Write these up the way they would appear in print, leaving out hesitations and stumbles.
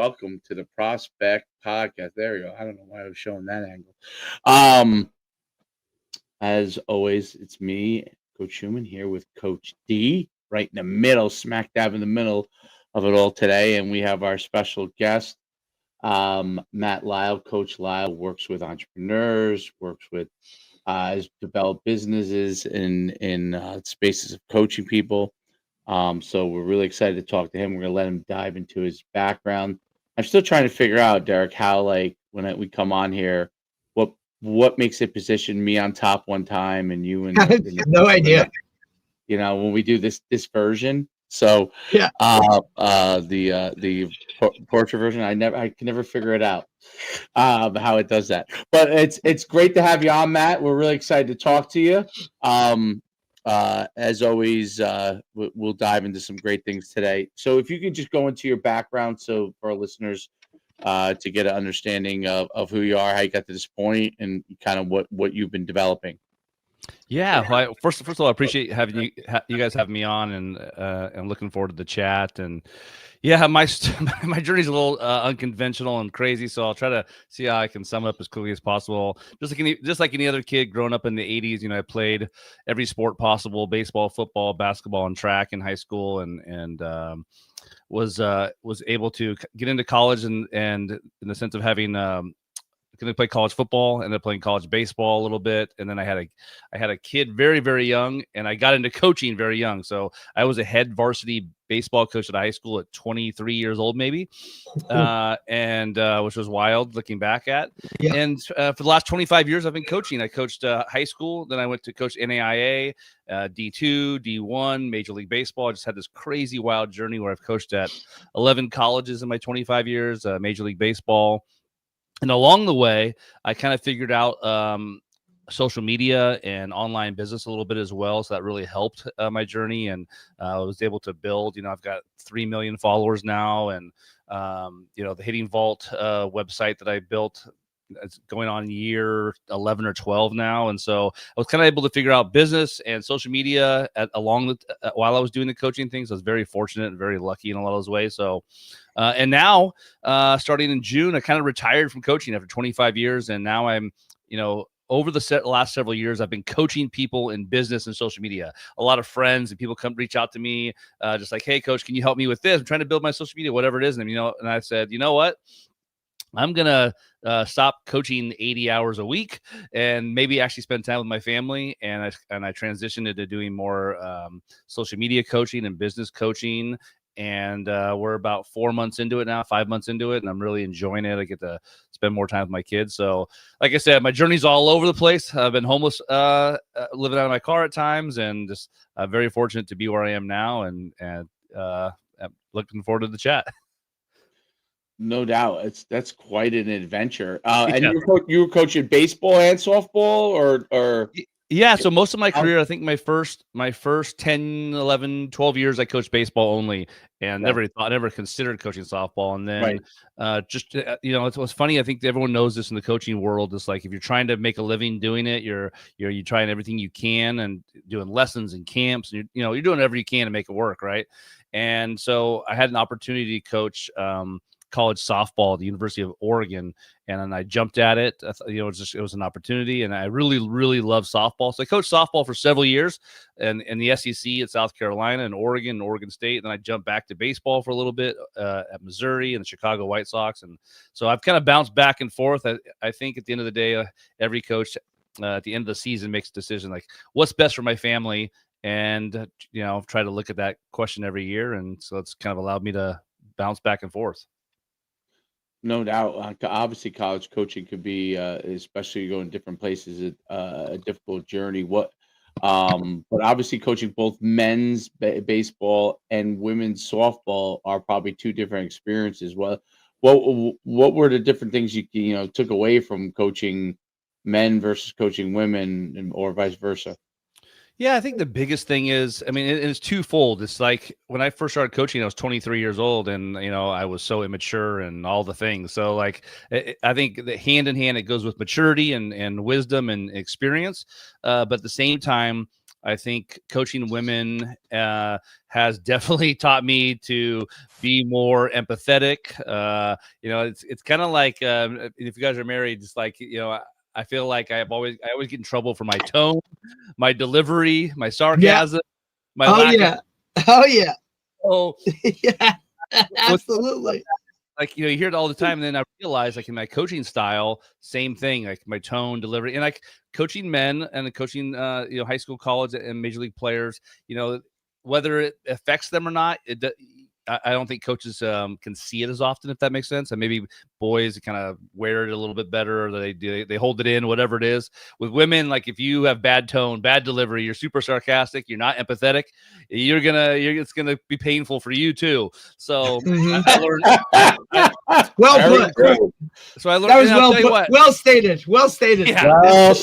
welcome to the Prospect Podcast. There you go. I don't know why I was showing that angle. Um, as always, it's me, Coach Schumann, here with Coach D, right in the middle, smack dab in the middle of it all today. And we have our special guest, Matt Lyle. Coach Lyle works with entrepreneurs, works with has developed businesses in spaces of coaching people. So we're really excited to talk to him. We're gonna let him dive into his background. I'm still trying to figure out, Derek, how like we come on here, what what makes it position me on top one time and you in the No idea. when we do this version. So Yeah. the portrait version, I can never figure it out how it does that. But it's great to have you on, Matt. We're really excited to talk to you. As always, we'll dive into some great things today. So if you can just go into your background, so for our listeners to get an understanding of who you are, how you got to this point, and kind of what you've been developing. Yeah. Well, first of all, I appreciate having you guys having me on, and I'm looking forward to the chat. And yeah, my journey's a little unconventional and crazy, so I'll try to see how I can sum it up as quickly as possible. Just like any other kid growing up in the '80s, I played every sport possible: baseball, football, basketball, and track in high school, and was able to get into college, and in the sense of having going to play college football, ended up playing college baseball a little bit, and then I had a kid very, very young, and I got into coaching very young. So I was a head varsity baseball coach at high school at 23 years old, maybe, and which was wild looking back at. Yeah. And for the last 25 years, I've been coaching. I coached high school, then I went to coach NAIA, D2, D1, Major League Baseball. I just had this crazy wild journey where I've coached at 11 colleges in my 25 years, Major League Baseball. And along the way, I kind of figured out social media and online business a little bit as well. So that really helped my journey. And I was able to build, I've got 3 million followers now. And, the Hitting Vault website that I built, it's going on year 11 or 12 now. And so I was kind of able to figure out business and social media while I was doing the coaching things. I was very fortunate and very lucky in a lot of those ways. So, and now starting in June, I kind of retired from coaching after 25 years. And now I'm, over the last several years, I've been coaching people in business and social media. A lot of friends and people come reach out to me, just like, "Hey, coach, can you help me with this? I'm trying to build my social media, whatever it is." And and I said, you know what? I'm going to stop coaching 80 hours a week and maybe actually spend time with my family. And I transitioned into doing more social media coaching and business coaching. And we're about 4 months into it now, 5 months into it, and I'm really enjoying it. I get to spend more time with my kids. So like I said, my journey's all over the place. I've been homeless, living out of my car at times, and just very fortunate to be where I am now, and I'm looking forward to the chat. No doubt, that's quite an adventure. And you were coaching baseball and softball, or yeah. So most of my career, I think my first 10, 11, 12 years, I coached baseball only, and never considered coaching softball. And then it was funny. I think everyone knows this in the coaching world. It's like if you're trying to make a living doing it, you're trying everything you can and doing lessons and camps, and you're doing whatever you can to make it work, right? And so I had an opportunity to coach college softball at the University of Oregon, and then I jumped at it. It was an opportunity, and I really, really love softball. So I coached softball for several years, and in the SEC at South Carolina and Oregon, and Oregon State. And then I jumped back to baseball for a little bit at Missouri and the Chicago White Sox. And so I've kind of bounced back and forth. I think at the end of the day, every coach at the end of the season makes a decision like, what's best for my family? And, try to look at that question every year. And so it's kind of allowed me to bounce back and forth. No doubt. Obviously, college coaching could be, especially going different places, a difficult journey. But obviously, coaching both men's baseball and women's softball are probably two different experiences. What were the different things you took away from coaching men versus coaching women, or vice versa? Yeah, I think the biggest thing is, it's twofold. It's like when I first started coaching, I was 23 years old, and I was so immature and all the things. So like, I think that hand in hand, it goes with maturity and wisdom and experience. But at the same time, I think coaching women has definitely taught me to be more empathetic. It's kind of like if you guys are married, it's like, I feel like I always get in trouble for my tone, my delivery, my sarcasm, my lack of. Oh yeah. Oh Yeah. Absolutely. Like, you hear it all the time. And then I realize, like, in my coaching style, same thing, like my tone, delivery, and like coaching men and coaching, high school, college, and major league players, whether it affects them or not, I don't think coaches can see it as often, if that makes sense. And maybe boys kind of wear it a little bit better, or they hold it in, whatever it is. With women, like, if you have bad tone, bad delivery, you're super sarcastic, you're not empathetic, it's gonna be painful for you too. So I learned. Well put. So I learned. That was well stated. Well stated. Yeah. Well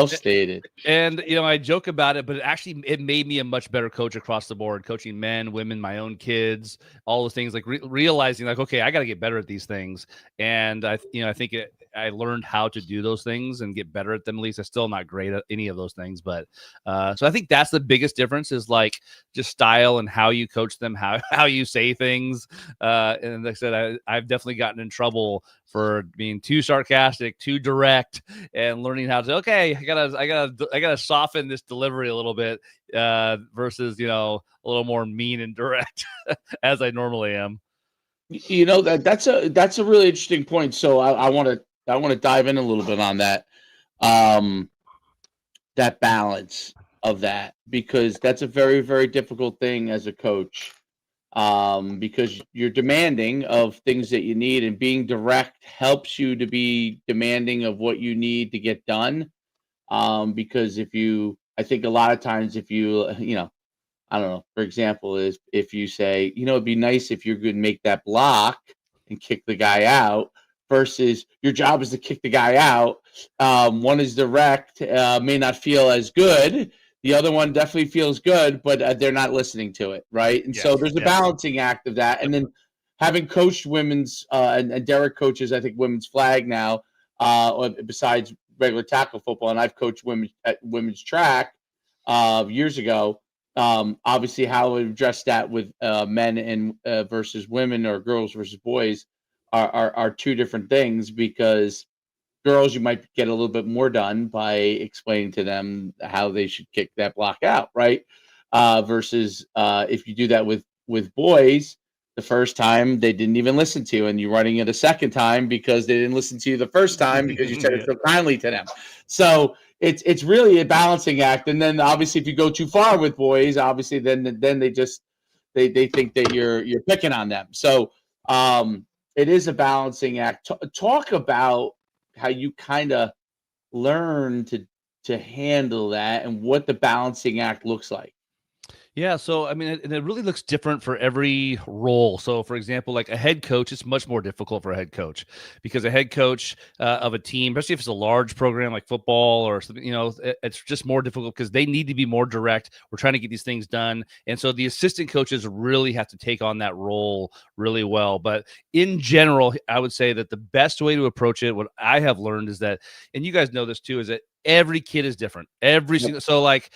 stated. And I joke about it, but it made me a much better coach across the board, coaching men, women, my own kids, all the things, like realizing, like, okay, I got to get better at these things. And I think I learned how to do those things and get better at them. At least I'm still not great at any of those things, but so I think that's the biggest difference, is like just style and how you coach them, how you say things. And like I said, I've definitely gotten in trouble for being too sarcastic, too direct, and learning how to, okay, I gotta soften this delivery a little bit, versus, a little more mean and direct as I normally am. That's a really interesting point. So I want to dive in a little bit on that, that balance of that, because that's a very, very difficult thing as a coach, because you're demanding of things that you need, and being direct helps you to be demanding of what you need to get done. Because I think a lot of times if you, I don't know, for example, is if you say, it'd be nice if you could make that block and kick the guy out, versus your job is to kick the guy out. One is direct, may not feel as good. The other one definitely feels good, but they're not listening to it, right? And so there's a balancing act of that. And then having coached women's, and Derek coaches, I think, women's flag now, besides regular tackle football, and I've coached women's track years ago. Obviously, how we address that with men and versus women, or girls versus boys, are two different things, because girls, you might get a little bit more done by explaining to them how they should kick that block out, right? Versus if you do that with boys, the first time they didn't even listen to you, and you're running it a second time because they didn't listen to you the first time because you said it so kindly to them. So it's really a balancing act. And then obviously, if you go too far with boys, obviously then they think that you're picking on them. So it is a balancing act. Talk about how you kind of learn to handle that, and what the balancing act looks like. Yeah, so I mean, it really looks different for every role. So, for example, like a head coach, it's much more difficult for a head coach, because a head coach of a team, especially if it's a large program like football or something, it's just more difficult because they need to be more direct. We're trying to get these things done, and so the assistant coaches really have to take on that role really well. But in general, I would say that the best way to approach it, what I have learned, is that, and you guys know this too, is that every kid is different. Every single, so like,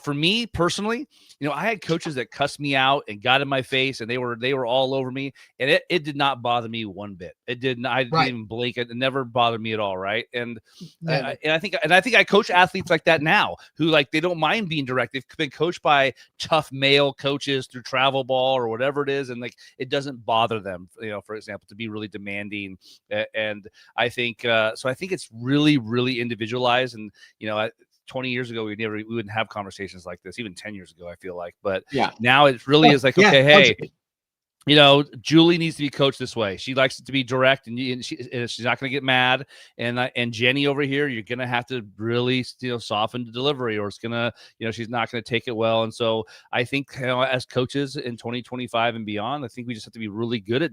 for me personally, I had coaches that cussed me out and got in my face, and they were all over me, and it did not bother me one bit. It did not. I didn't even blink. It never bothered me at all, right? And I think I coach athletes like that now, who, like, they don't mind being direct. They've been coached by tough male coaches through travel ball or whatever it is, and like it doesn't bother them, for example, to be really demanding. And I think so. I think it's really, really individualized. And 20 years ago, we wouldn't have conversations like this, even 10 years ago, I feel like. But now it really is like, okay, hey, Julie needs to be coached this way. She likes it to be direct, and she's not going to get mad. And Jenny over here, you're going to have to really, soften the delivery, or it's going to, she's not going to take it well. And so I think, as coaches in 2025 and beyond, I think we just have to be really good at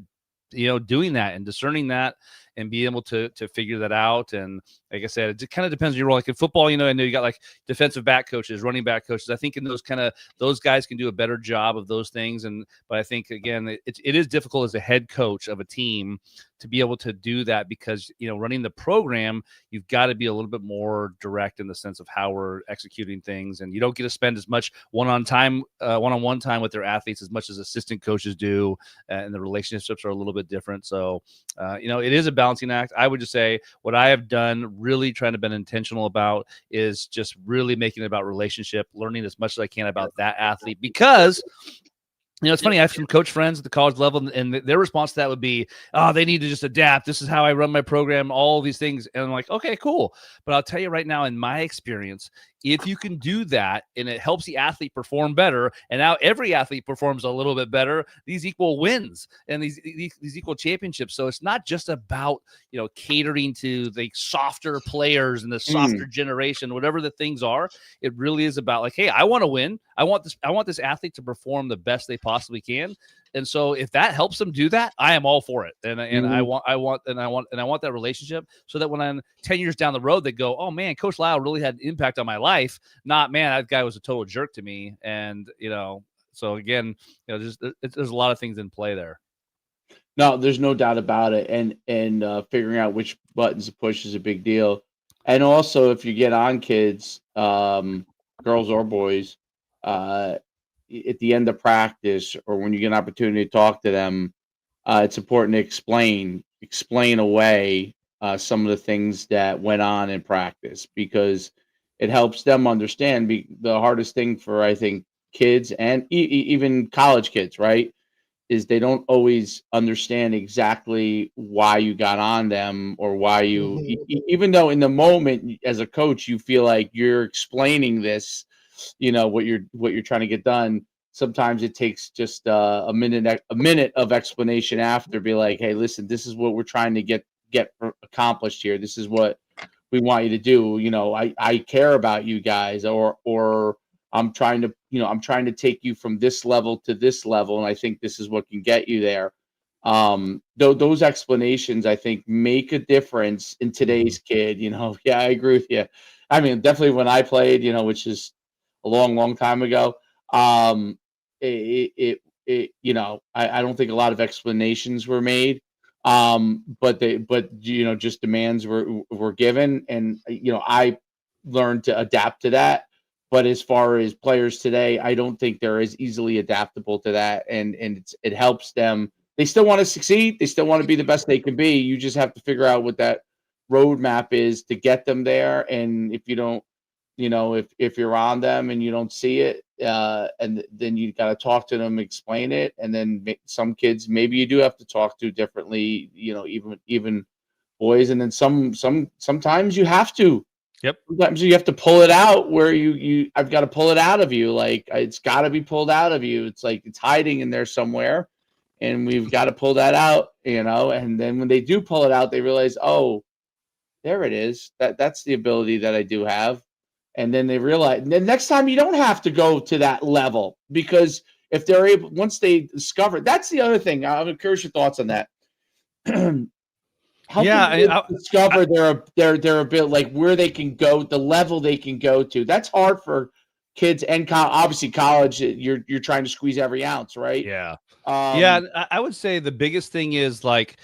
doing that and discerning that. and be able to figure that out. And like I said, it kind of depends on your role. Like in football, I know you got like defensive back coaches, running back coaches. I think in those guys can do a better job of those things. But I think again, it is difficult as a head coach of a team to be able to do that, because running the program, you've got to be a little bit more direct in the sense of how we're executing things, and you don't get to spend as much one-on-one time with their athletes as much as assistant coaches do, and the relationships are a little bit different. So it is a balancing act. I would just say what I have done, really trying to be intentional about, is just really making it about relationship, learning as much as I can about that athlete, because it's funny. I have some coach friends at the college level, and their response to that would be, "Oh, they need to just adapt. This is how I run my program, all these things." And I'm like, okay, cool. But I'll tell you right now, in my experience, if you can do that and it helps the athlete perform better, and now every athlete performs a little bit better, these equal wins and these equal championships. So it's not just about, catering to the softer players and the softer generation, whatever the things are. It really is about like, hey, I want to win. I want this athlete to perform the best they possibly can. And so if that helps them do that, I am all for it. And I want that relationship, so that when I'm 10 years down the road, they go, "Oh man, Coach Lyle really had an impact on my life." Not, "Man, that guy was a total jerk to me." And so again, there's a lot of things in play there. No, there's no doubt about it. And figuring out which buttons to push is a big deal. And also, if you get on kids, girls or boys, at the end of practice, or when you get an opportunity to talk to them, it's important to explain away some of the things that went on in practice, because it helps them understand. The hardest thing for, I think, kids and even college kids, right, is they don't always understand exactly why you got on them, or why you, even though in the moment as a coach you feel like you're explaining this, what you're trying to get done. Sometimes it takes just a minute of explanation after, be like, "Hey, listen, this is what we're trying to get accomplished here. This is what we want you to do. I care about you guys, or I'm trying to take you from this level to this level, and I think this is what can get you there." Those explanations, I think, make a difference in today's kid. Yeah, I agree with you. I mean, definitely when I played, which is a long time ago, I don't think a lot of explanations were made, but just demands were given, and I learned to adapt to that. But as far as players today, I don't think they're as easily adaptable to that, and it helps them. They still want to succeed. They still want to be the best they can be. You just have to figure out what that roadmap is to get them there. And if you don't, if you're on them and you don't see it, and then you got to talk to them, explain it. And then some kids, maybe you do have to talk to differently, even boys. And then sometimes you have to. Yep. Sometimes you have to pull it out where I've got to pull it out of you. Like, it's got to be pulled out of you. It's like it's hiding in there somewhere, and we've got to pull that out, and then when they do pull it out, they realize, oh, there it is. That's the ability that I do have. And then they realize, the next time you don't have to go to that level, because if they're able, once they discover, that's the other thing. I'm curious your thoughts on that. How can they discover their ability, like where they can go, the level they can go to? That's hard for kids, and obviously college. You're trying to squeeze every ounce, right? Yeah. I would say the biggest thing is, like,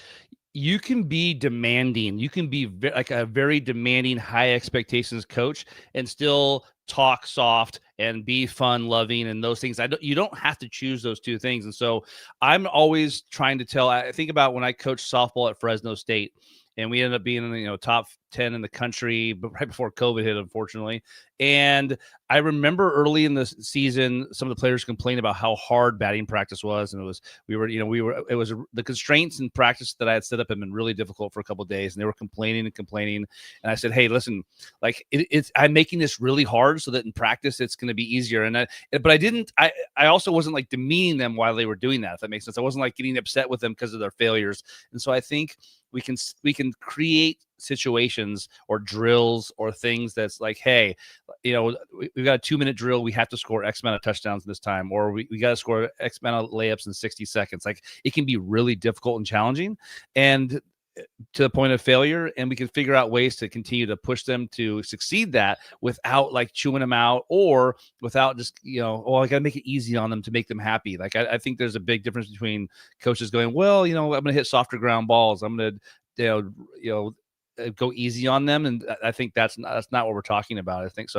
you can be demanding. You can be like a very demanding, high expectations coach, and still talk soft and be fun loving and those things. You don't have to choose those two things. And so I'm always trying to I think about when I coached softball at Fresno State, and we ended up being in the top 10 in the country, but right before COVID hit, unfortunately. And I remember early in the season, some of the players complained about how hard batting practice was. And the constraints in practice that I had set up had been really difficult for a couple of days. And they were complaining. And I said, "Hey, listen, like I'm making this really hard so that in practice, it's going to be easier." I also wasn't like demeaning them while they were doing that, if that makes sense. I wasn't like getting upset with them because of their failures. And so I think we can create situations or drills or things that's like, hey, we've got a 2-minute drill. We have to score X amount of touchdowns this time, or we got to score X amount of layups in 60 seconds. Like, it can be really difficult and challenging. And to the point of failure, and we can figure out ways to continue to push them to succeed that without like chewing them out, or without just, I got to make it easy on them to make them happy. Like I think there's a big difference between coaches going, well, I'm going to hit softer ground balls, I'm going to go easy on them, and I think that's not what we're talking about. I think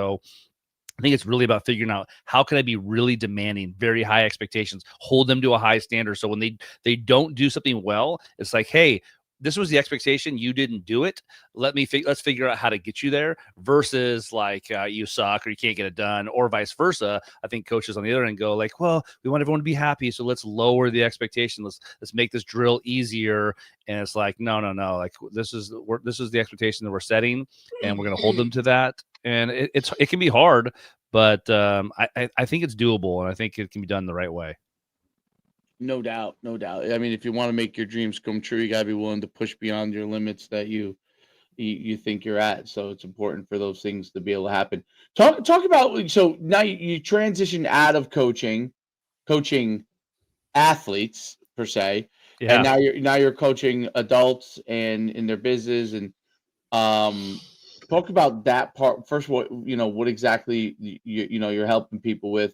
it's really about figuring out how can I be really demanding, very high expectations, hold them to a high standard. So when they don't do something well, it's like, hey, this was the expectation, you didn't do it. Let's figure out how to get you there, versus like you suck or you can't get it done, or vice versa. I think coaches on the other end go like, well, we want everyone to be happy, so let's lower the expectation. Let's make this drill easier. And it's like, no. Like this is the expectation that we're setting, and we're going to hold them to that. And it can be hard, but I think it's doable, and I think it can be done the right way. No doubt. I mean, if you want to make your dreams come true, you gotta be willing to push beyond your limits that you think you're at. So it's important for those things to be able to happen. Talk about, so now you transition out of coaching athletes per se, Yeah. and now you're coaching adults and in their business, and talk about that part first. What exactly you're helping people with,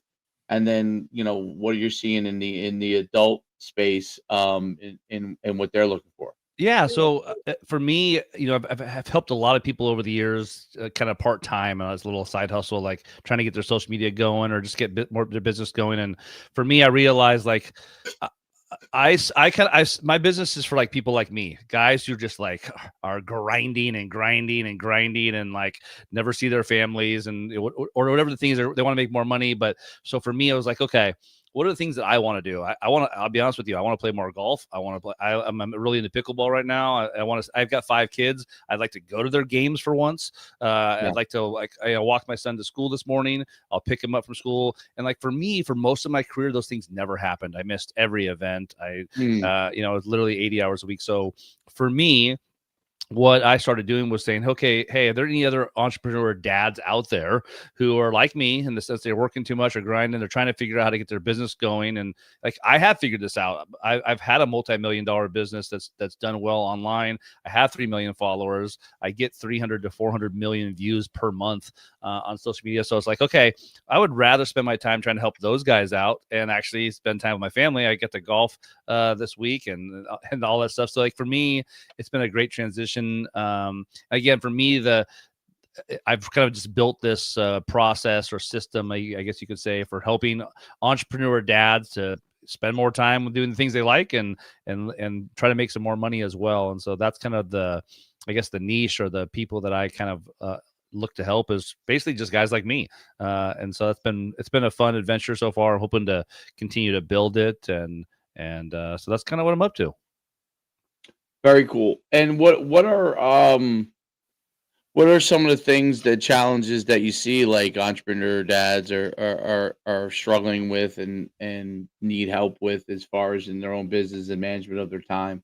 and then what you're seeing in the adult space, in what they're looking for. Yeah. So for me, I've helped a lot of people over the years, kind of part time, and as a little side hustle, like trying to get their social media going or just get a bit more their business going. And for me, I realized like my business is for like people like me, guys who just like are grinding and like never see their families or whatever the things are. They want to make more money. But so for me, I was like, okay, what are the things that I want to do? I'll be honest with you. I want to play more golf. I'm really into pickleball right now. I've got 5 kids. I'd like to go to their games for once. I'd like to I walked my son to school this morning. I'll pick him up from school. And like for me, for most of my career, those things never happened. I missed every event. It was literally 80 hours a week. So for me, what I started doing was saying, okay, hey, are there any other entrepreneur dads out there who are like me in the sense they're working too much or grinding? They're trying to figure out how to get their business going. And like, I have figured this out. I've had a multi-million-dollar business that's done well online. I have 3 million followers. I get 300 to 400 million views per month on social media. So it's like, okay, I would rather spend my time trying to help those guys out and actually spend time with my family. I get to golf this week and all that stuff. So like for me, it's been a great transition. Again, for me, I've kind of just built this process or system, I guess you could say, for helping entrepreneur dads to spend more time doing the things they like and try to make some more money as well. And so that's kind of the niche or the people that I kind of look to help is basically just guys like me. And so it's been a fun adventure so far. I'm hoping to continue to build it. And so that's kind of what I'm up to. Very cool. And what are some of the things, the challenges that you see like entrepreneur dads are struggling with and need help with as far as in their own business and management of their time?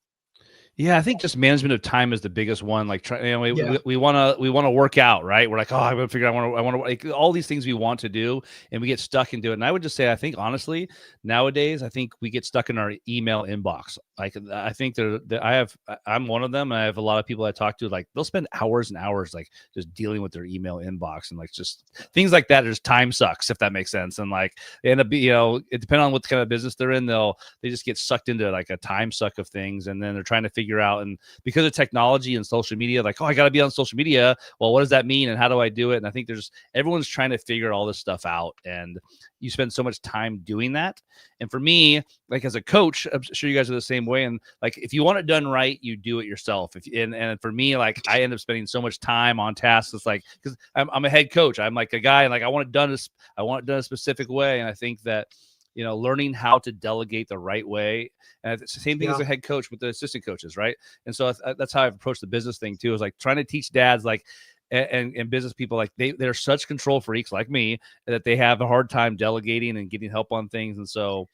Yeah, I think just management of time is the biggest one. Like, we want to work out, right? We're like, oh, I'm gonna figure out, I want to like all these things we want to do, and we get stuck into it. And I would just say, I think honestly, nowadays, I think we get stuck in our email inbox. Like, I think I'm one of them. And I have a lot of people I talk to, like they'll spend hours and hours, like just dealing with their email inbox and like just things like that. Just time sucks, if that makes sense. And like they end up, it depends on what kind of business they're in. They just get sucked into like a time suck of things, and then they're trying to figure out, and because of technology and social media, like, oh, I got to be on social media. Well, what does that mean? And how do I do it? And I think everyone's trying to figure all this stuff out, and you spend so much time doing that. And for me, like as a coach, I'm sure you guys are the same way. And like, if you want it done right, you do it yourself. And for me, like I end up spending so much time on tasks. It's like, because I'm a head coach. I'm like a guy, and like I want it done a specific way. And I think that learning how to delegate the right way. And it's the same thing as a head coach with the assistant coaches, right? And so that's how I've approached the business thing too, is like trying to teach dads like and business people, like they're such control freaks like me that they have a hard time delegating and getting help on things. And so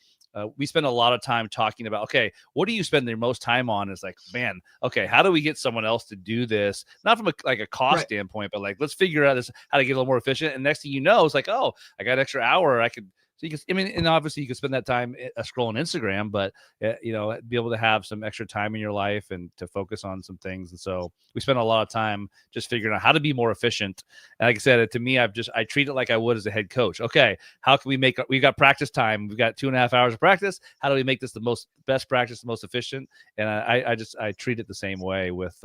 we spend a lot of time talking about, okay, what do you spend your most time on? It's like, man, okay, how do we get someone else to do this? Not from a cost standpoint, but like, let's figure out how to get a little more efficient. And next thing you know, it's like, oh, I got an extra hour. I could So you can, I mean, and obviously you can spend that time scrolling Instagram, but you know, be able to have some extra time in your life and to focus on some things. And so we spend a lot of time just figuring out how to be more efficient. And like I said, to me, I treat it like I would as a head coach. Okay, how can we've got practice time. We've got 2.5 hours of practice. How do we make this the best practice, the most efficient? And I treat it the same way with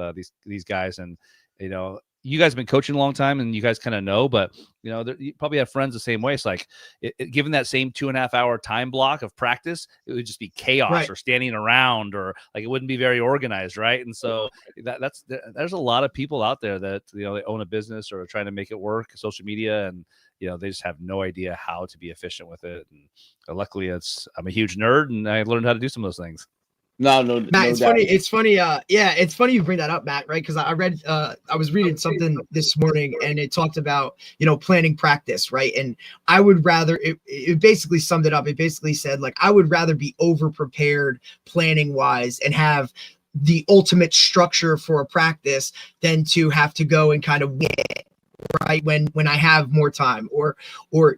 these guys. And, you know, you guys have been coaching a long time and you guys kind of know, but you know, you probably have friends the same way. It's like given that same 2.5 hour time block of practice, it would just be chaos, right, or standing around, or like it wouldn't be very organized. Right. And so there's a lot of people out there that, you know, they own a business or are trying to make it work, social media, and, you know, they just have no idea how to be efficient with it. And luckily I'm a huge nerd and I learned how to do some of those things. No, Matt, it's funny. It's funny. It's funny you bring that up, Matt, right? Because I was reading something this morning and it talked about, you know, planning practice, right? And I would rather, it basically summed it up. It basically said, like, I would rather be over prepared planning wise and have the ultimate structure for a practice than to have to go and kind of wing it, right, when I have more time, or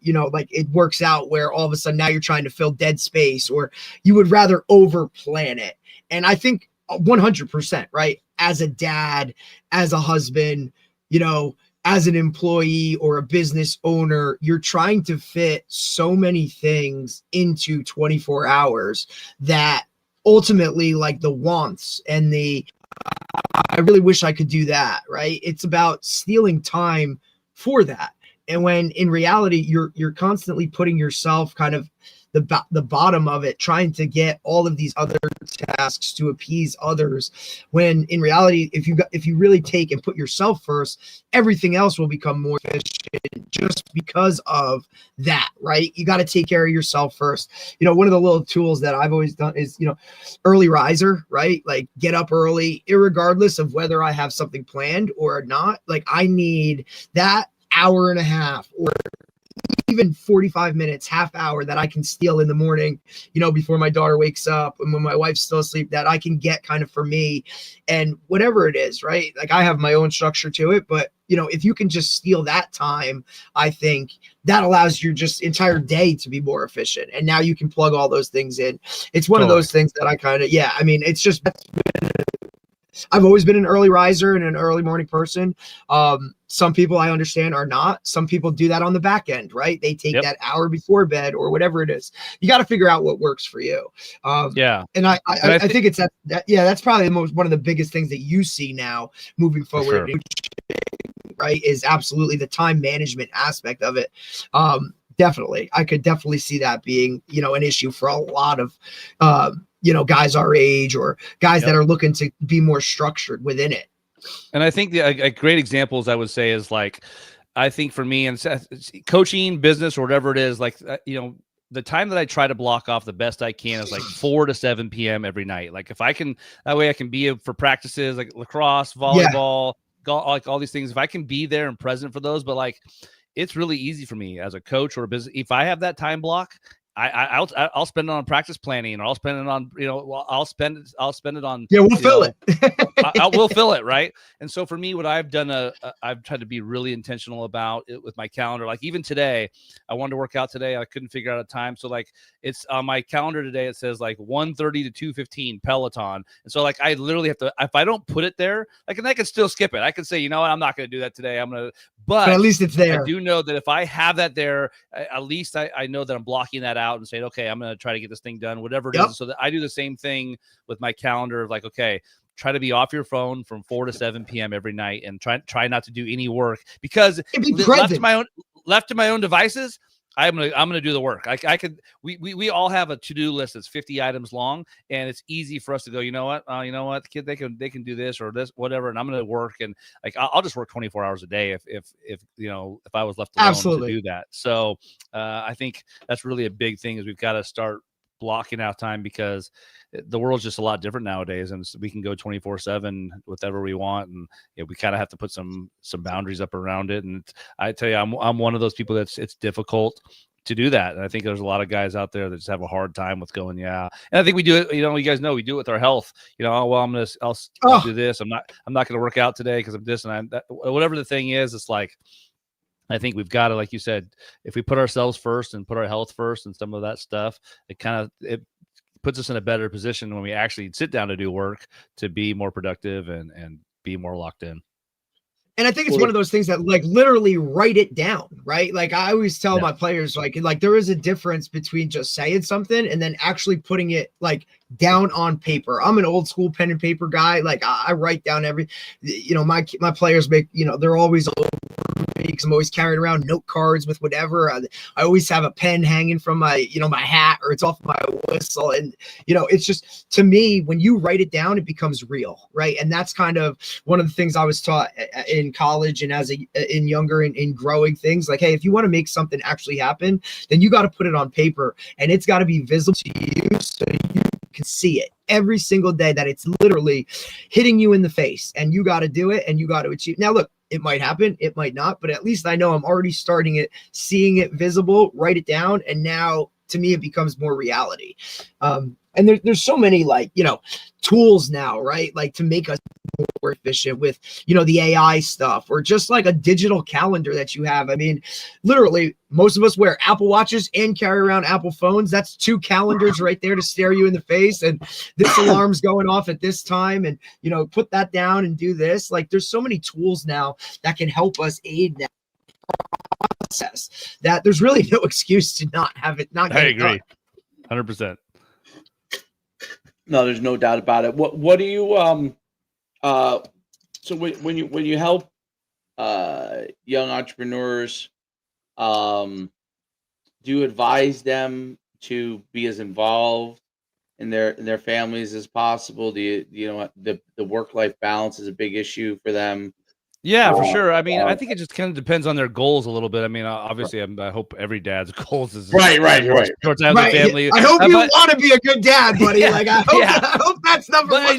you know, like it works out where all of a sudden now you're trying to fill dead space, or you would rather over plan it. And I think 100%, right, as a dad, as a husband, you know, as an employee or a business owner, you're trying to fit so many things into 24 hours that ultimately, like, the wants and the I really wish I could do that, right? It's about stealing time for that. And when in reality, you're constantly putting yourself kind of the bottom of it, trying to get all of these other tasks to appease others, when in reality, if you really take and put yourself first, everything else will become more efficient just because of that, right? You got to take care of yourself first. You know, one of the little tools that I've always done is, you know, early riser, right? Like, get up early, irregardless of whether I have something planned or not. Like, I need that hour and a half or even 45 minutes, half hour that I can steal in the morning, you know, before my daughter wakes up and when my wife's still asleep, that I can get kind of for me, and whatever it is, right? Like, I have my own structure to it, but you know, if you can just steal that time, I think that allows your just entire day to be more efficient. And now you can plug all those things in. It's one of those things that I kind of, I mean, it's just, I've always been an early riser and an early morning person. Some people, I understand, are not. Some people do that on the back end, right? They take that hour before bed or whatever it is. You got to figure out what works for you. And I think it's that's probably one of the biggest things that you see now moving forward, right? Is absolutely the time management aspect of it. Definitely. I could definitely see that being, you know, an issue for a lot of, you know, guys our age or guys that are looking to be more structured within it. And I think a great examples I would say is, like, I think for me and coaching, business, or whatever it is, like, you know, the time that I try to block off the best I can is like 4 to 7 p.m. every night. Like, if I can, that way I can be for practices like lacrosse, volleyball, golf, like all these things. If I can be there and present for those, but like, it's really easy for me as a coach or a business. If I have that time block, I'll spend it on practice planning, or I'll spend it on, you know, I'll spend it on. Yeah, we'll fill it. I will fill it, right? And so for me, what I've done, I've tried to be really intentional about it with my calendar. Like, even today, I wanted to work out today. I couldn't figure out a time, so like, it's on my calendar today. It says like 1:30 to 2:15 Peloton, and so like, I literally have to. If I don't put it there, like, and I can still skip it. I can say, you know what, I'm not going to do that today. But at least it's there. I do know that if I have that there, at least I know that I'm blocking that out and saying, okay, I'm going to try to get this thing done, whatever it is. So that I do the same thing with my calendar of like, okay, try to be off your phone from 4 to 7 p.m. every night, and try not to do any work, because left to my own devices, I'm gonna do the work. We all have a to-do list that's 50 items long, and it's easy for us to go, you know what, the kid, they can do this or this, whatever, and I'm gonna work, and like, I'll just work 24 hours a day if you know, if I was left alone to do that. So I think that's really a big thing, is we've got to start blocking out time, because the world's just a lot different nowadays, and so we can go 24/7 whatever we want, and we kind of have to put some boundaries up around it. And I tell you, I'm one of those people it's difficult to do that, and I think there's a lot of guys out there that just have a hard time with going, and I think we do it, you know, you guys know we do it with our health, you know, I'll do this, I'm not going to work out today because I'm this and I'm that, whatever the thing is. It's like, I think we've got to, like you said, if we put ourselves first and put our health first and some of that stuff, it puts us in a better position when we actually sit down to do work to be more productive and be more locked in. And I think it's one of those things that like literally write it down, right? Like I always tell my players, like there is a difference between just saying something and then actually putting it like down on paper. I'm an old school pen and paper guy. Like I write down my players make, they're always over me because I'm always carrying around note cards with whatever. I always have a pen hanging from my, my hat, or it's off my whistle. And, it's just, to me, when you write it down, it becomes real, right? And that's kind of one of the things I was taught in college and in younger and growing things. Like, hey, if you want to make something actually happen, then you got to put it on paper, and it's got to be visible to you so you can see it every single day, that it's literally hitting you in the face, and you got to do it and you got to achieve. Now, look, it might happen, it might not, but at least I know I'm already starting it, seeing it visible, write it down. And now to me, it becomes more reality. And there's so many tools now, right? Like to make us more efficient with, the AI stuff, or just like a digital calendar that you have. I mean, literally most of us wear Apple Watches and carry around Apple phones. That's 2 calendars right there to stare you in the face. And this alarm's going off at this time, and, put that down and do this. Like there's so many tools now that can help us aid that process, that there's really no excuse to not have it. I agree. 100%. No, there's no doubt about it. What do you so when you help young entrepreneurs, do you advise them to be as involved in their families as possible? Do the work-life balance is a big issue for them? Yeah, for sure. I mean, I think it just kind of depends on their goals a little bit. I mean, obviously, I hope every dad's goals is right. Short time with family. I hope you want to be a good dad, buddy. Yeah, like I hope that's number one.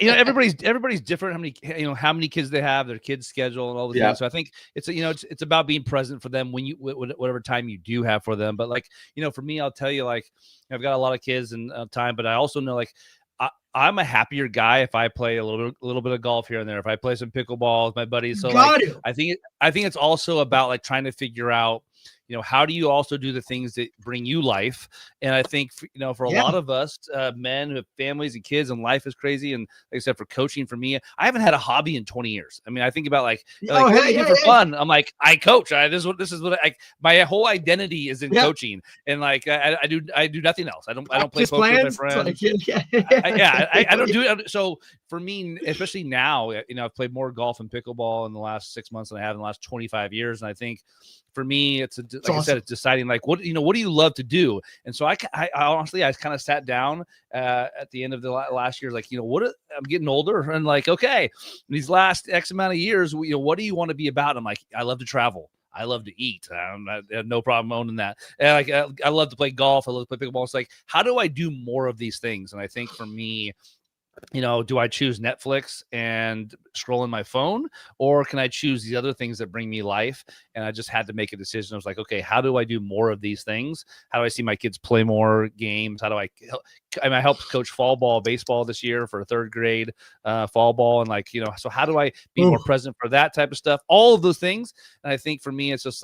Everybody's different. How many kids they have, their kids' schedule, and all these things. So I think it's about being present for them when whatever time you do have for them. But for me, I'll tell you, I've got a lot of kids and time, but I also know I'm a happier guy if I play a little bit of golf here and there. If I play some pickleball with my buddies, so I think it's also about trying to figure out, how do you also do the things that bring you life? And I think for a lot of us men who have families and kids, and life is crazy. And like I said, for coaching, for me, I haven't had a hobby in 20 years. I mean, I think about what do you do for fun? I'm like, I coach. This is what my whole identity is in coaching. And I do nothing else. I don't play poker with my friends. I don't do it. So for me, especially now, I've played more golf and pickleball in the last 6 months than I have in the last 25 years. And I think for me, it's awesome. I said, it's deciding what do you love to do? And so I honestly, I kind of sat down at the end of the last year, I'm getting older, and okay, these last X amount of years, what do you want to be about? I'm like, I love to travel. I love to eat. I have no problem owning that. And I love to play golf. I love to play pickleball. It's how do I do more of these things? And I think for me, do I choose Netflix and scroll in my phone, or can I choose these other things that bring me life? And I just had to make a decision. I was like, okay, how do I do more of these things? How do I see my kids play more games? How do I helped coach fall ball, baseball this year for 3rd grade fall ball. And so how do I be more present for that type of stuff? All of those things. And I think for me, it's just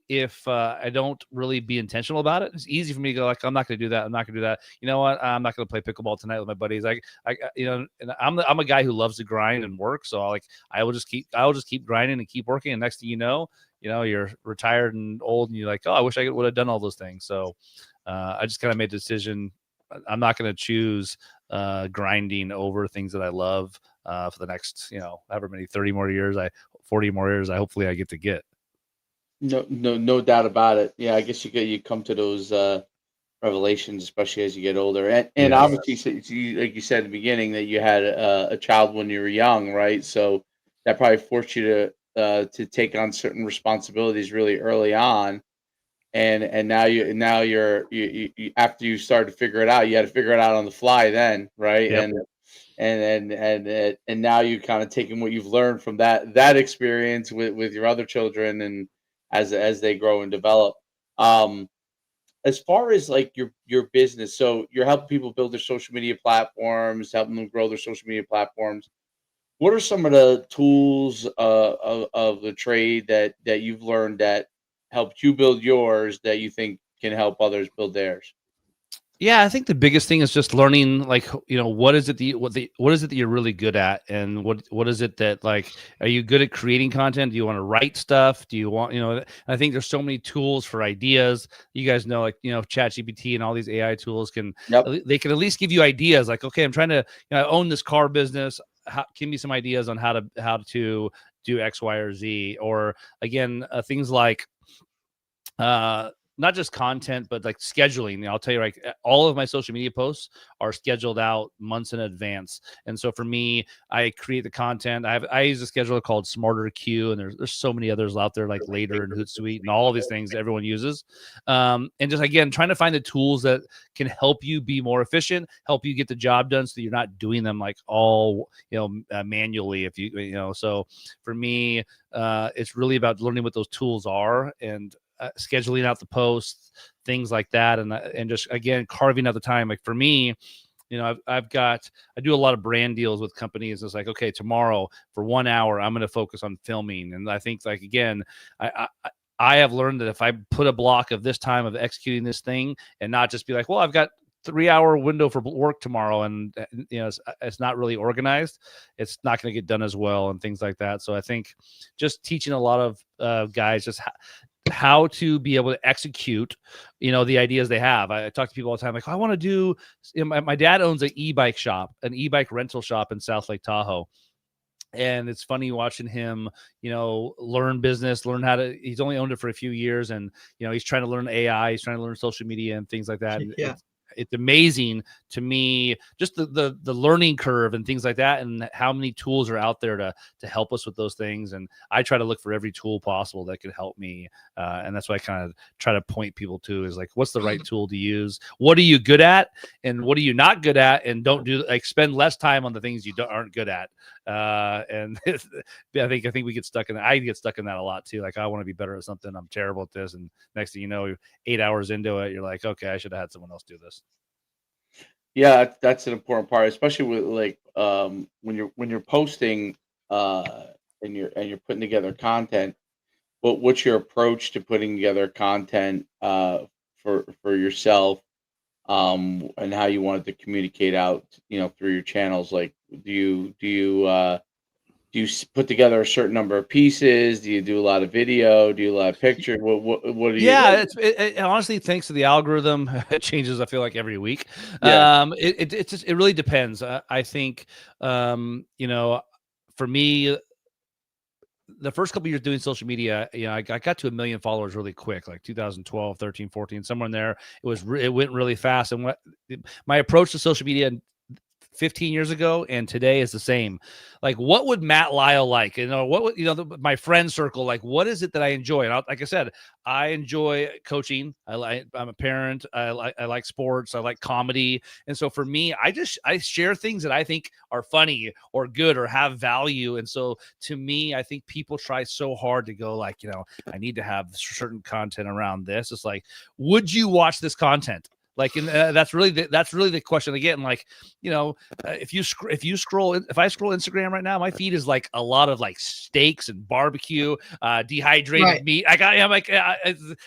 if I don't really be intentional about it, it's easy for me to go I'm not going to do that. I'm not going to do that. You know what? I'm not going to play pickleball tonight with my buddies. And I'm a guy who loves to grind and work. So I will just keep grinding and keep working. And next thing you know, you're retired and old, and you're like, oh, I wish I would have done all those things. So I just kind of made the decision. I'm not going to choose grinding over things that I love for the next, however many 40 more years, hopefully I get to get. No doubt about it. Yeah, I guess you come to those revelations, especially as you get older. And obviously, like you said at the beginning, that you had a child when you were young, right? So that probably forced you to take on certain responsibilities really early on. And now you're after you started to figure it out, you had to figure it out on the fly then, right? Yep. And now you kind of taking what you've learned from that experience with your other children, and as they grow and develop. As far as your business, so you're helping people build their social media platforms, helping them grow their social media platforms. What are some of the tools of the trade that you've learned that helped you build yours that you think can help others build theirs? Yeah, I think the biggest thing is just learning, like, what is it what is it that you're really good at, and what is it that, like, are you good at creating content? Do you want to write stuff? Do you want, I think there's so many tools for ideas. You guys know, like, ChatGPT and all these AI tools Yep. they can at least give you ideas. Like, okay, I'm trying to, I own this car business. Give me some ideas on how to do X, Y, or Z, or again, things like not just content, but like scheduling. I'll tell you, like, all of my social media posts are scheduled out months in advance. And so for me, I create the content. I use a scheduler called Smarter Q, and there's so many others out there, like Later and Hootsuite and all of these things everyone uses. And just, again, trying to find the tools that can help you be more efficient, help you get the job done, so you're not doing them like all manually. If so for me, it's really about learning what those tools are and scheduling out the posts, things like that, and just, again, carving out the time. Like for me, I do a lot of brand deals with companies. It's like, okay, tomorrow for 1 hour, I'm going to focus on filming. And I think, like, again, I have learned that if I put a block of this time of executing this thing and not just be like, well, I've got 3-hour window for work tomorrow, and it's not really organized, it's not going to get done as well, and things like that. So I think just teaching a lot of guys just how to be able to execute, the ideas they have. I talk to people all the time, like, I want to do, my dad owns an e-bike rental shop in South Lake Tahoe. And it's funny watching him, learn business, he's only owned it for a few years, and, he's trying to learn AI, he's trying to learn social media and things like that. And Yeah. it's amazing to me, just the learning curve and things like that, and how many tools are out there to help us with those things. And I try to look for every tool possible that could help me. And that's what I kind of try to point people to, is like, what's the right tool to use? What are you good at? And what are you not good at? And don't spend less time on the things you aren't good at. And I think we get stuck in that. I get stuck in that a lot too. Like, I want to be better at something, I'm terrible at this. And next thing you know, 8 hours into it, you're like, okay, I should have had someone else do this. Yeah, that's an important part, especially with, like, when you're posting and you're putting together content. What's your approach to putting together content for yourself, and how you want it to communicate out, through your channels? Like, do you put together a certain number of pieces? Do you do a lot of video? Do you do a lot of picture? What do you? Yeah, it honestly, thanks to the algorithm, it changes, I feel like, every week. Yeah. It really depends. I think, for me, the first couple years doing social media, I got to 1 million followers really quick, like 2012, 13, 14, somewhere in there. It went really fast. And my approach to social media 15 years ago and today is the same. Like, what would Matt Lyle like? What would, my friend circle, like, what is it that I enjoy? And like I said, I enjoy coaching. I'm a parent. I like sports. I like comedy. And so for me, I share things that I think are funny or good or have value. And so to me, I think people try so hard to go, like, I need to have certain content around this. It's like, would you watch this content? Like, and that's really the question again. Like, if I scroll Instagram right now, my feed is like a lot of like steaks and barbecue, dehydrated meat. I'm like,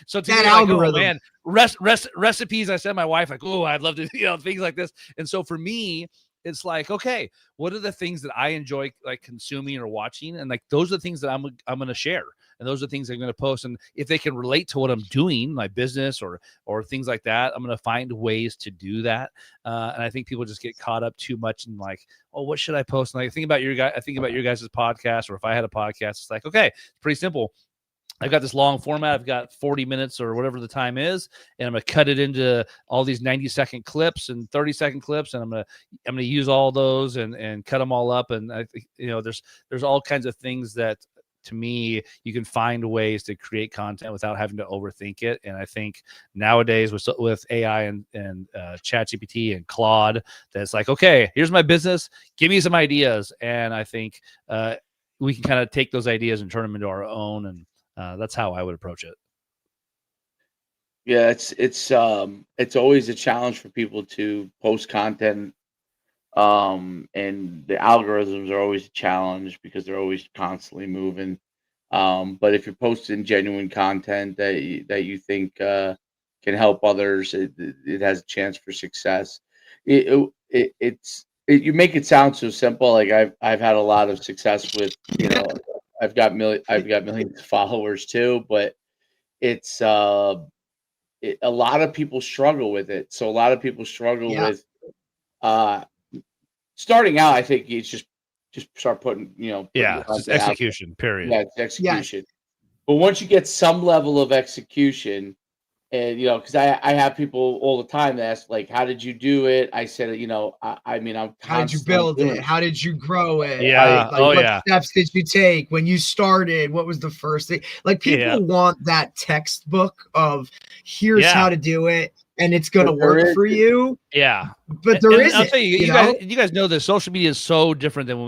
so to that me, algorithm. Like, oh man, recipes. I send my wife, like, oh, I'd love to, things like this. And so for me, it's like, okay, what are the things that I enjoy, like, consuming or watching? And like, those are the things that I'm going to share. And those are the things I'm going to post. And if they can relate to what I'm doing, my business or things like that, I'm going to find ways to do that. And I think people just get caught up too much in, like, oh, what should I post? And I think about your guys' podcast, or if I had a podcast, it's like, okay, it's pretty simple. I've got this long format. I've got 40 minutes or whatever the time is, and I'm going to cut it into all these 90-second clips and 30-second clips, and I'm going to use all those and cut them all up. And I think, there's all kinds of things that, to me, you can find ways to create content without having to overthink it. And I think nowadays with AI and ChatGPT and Claude, that's like, okay, here's my business, give me some ideas. And I think we can kind of take those ideas and turn them into our own. And that's how I would approach it. Yeah, it's always a challenge for people to post content And the algorithms are always a challenge because they're always constantly moving. But if you're posting genuine content that you think can help others, it has a chance for success. You make it sound so simple. Like I've had a lot of success with, I've got millions of followers too, but it's a lot of people struggle with it. So a lot of people struggle with uh starting out. I think it's just start putting, Yeah, it's just execution, period. Yeah, it's execution. Yes. But once you get some level of execution, and because I have people all the time that ask, like, how did you do it? I said, I mean, I'm how did you build it? How did you grow it? Yeah. What steps did you take when you started? What was the first thing? Like, people want that textbook of here's how to do it, and it's going to work for you. Yeah. But there isn't. I'll tell you, you guys know this. Social media is so different than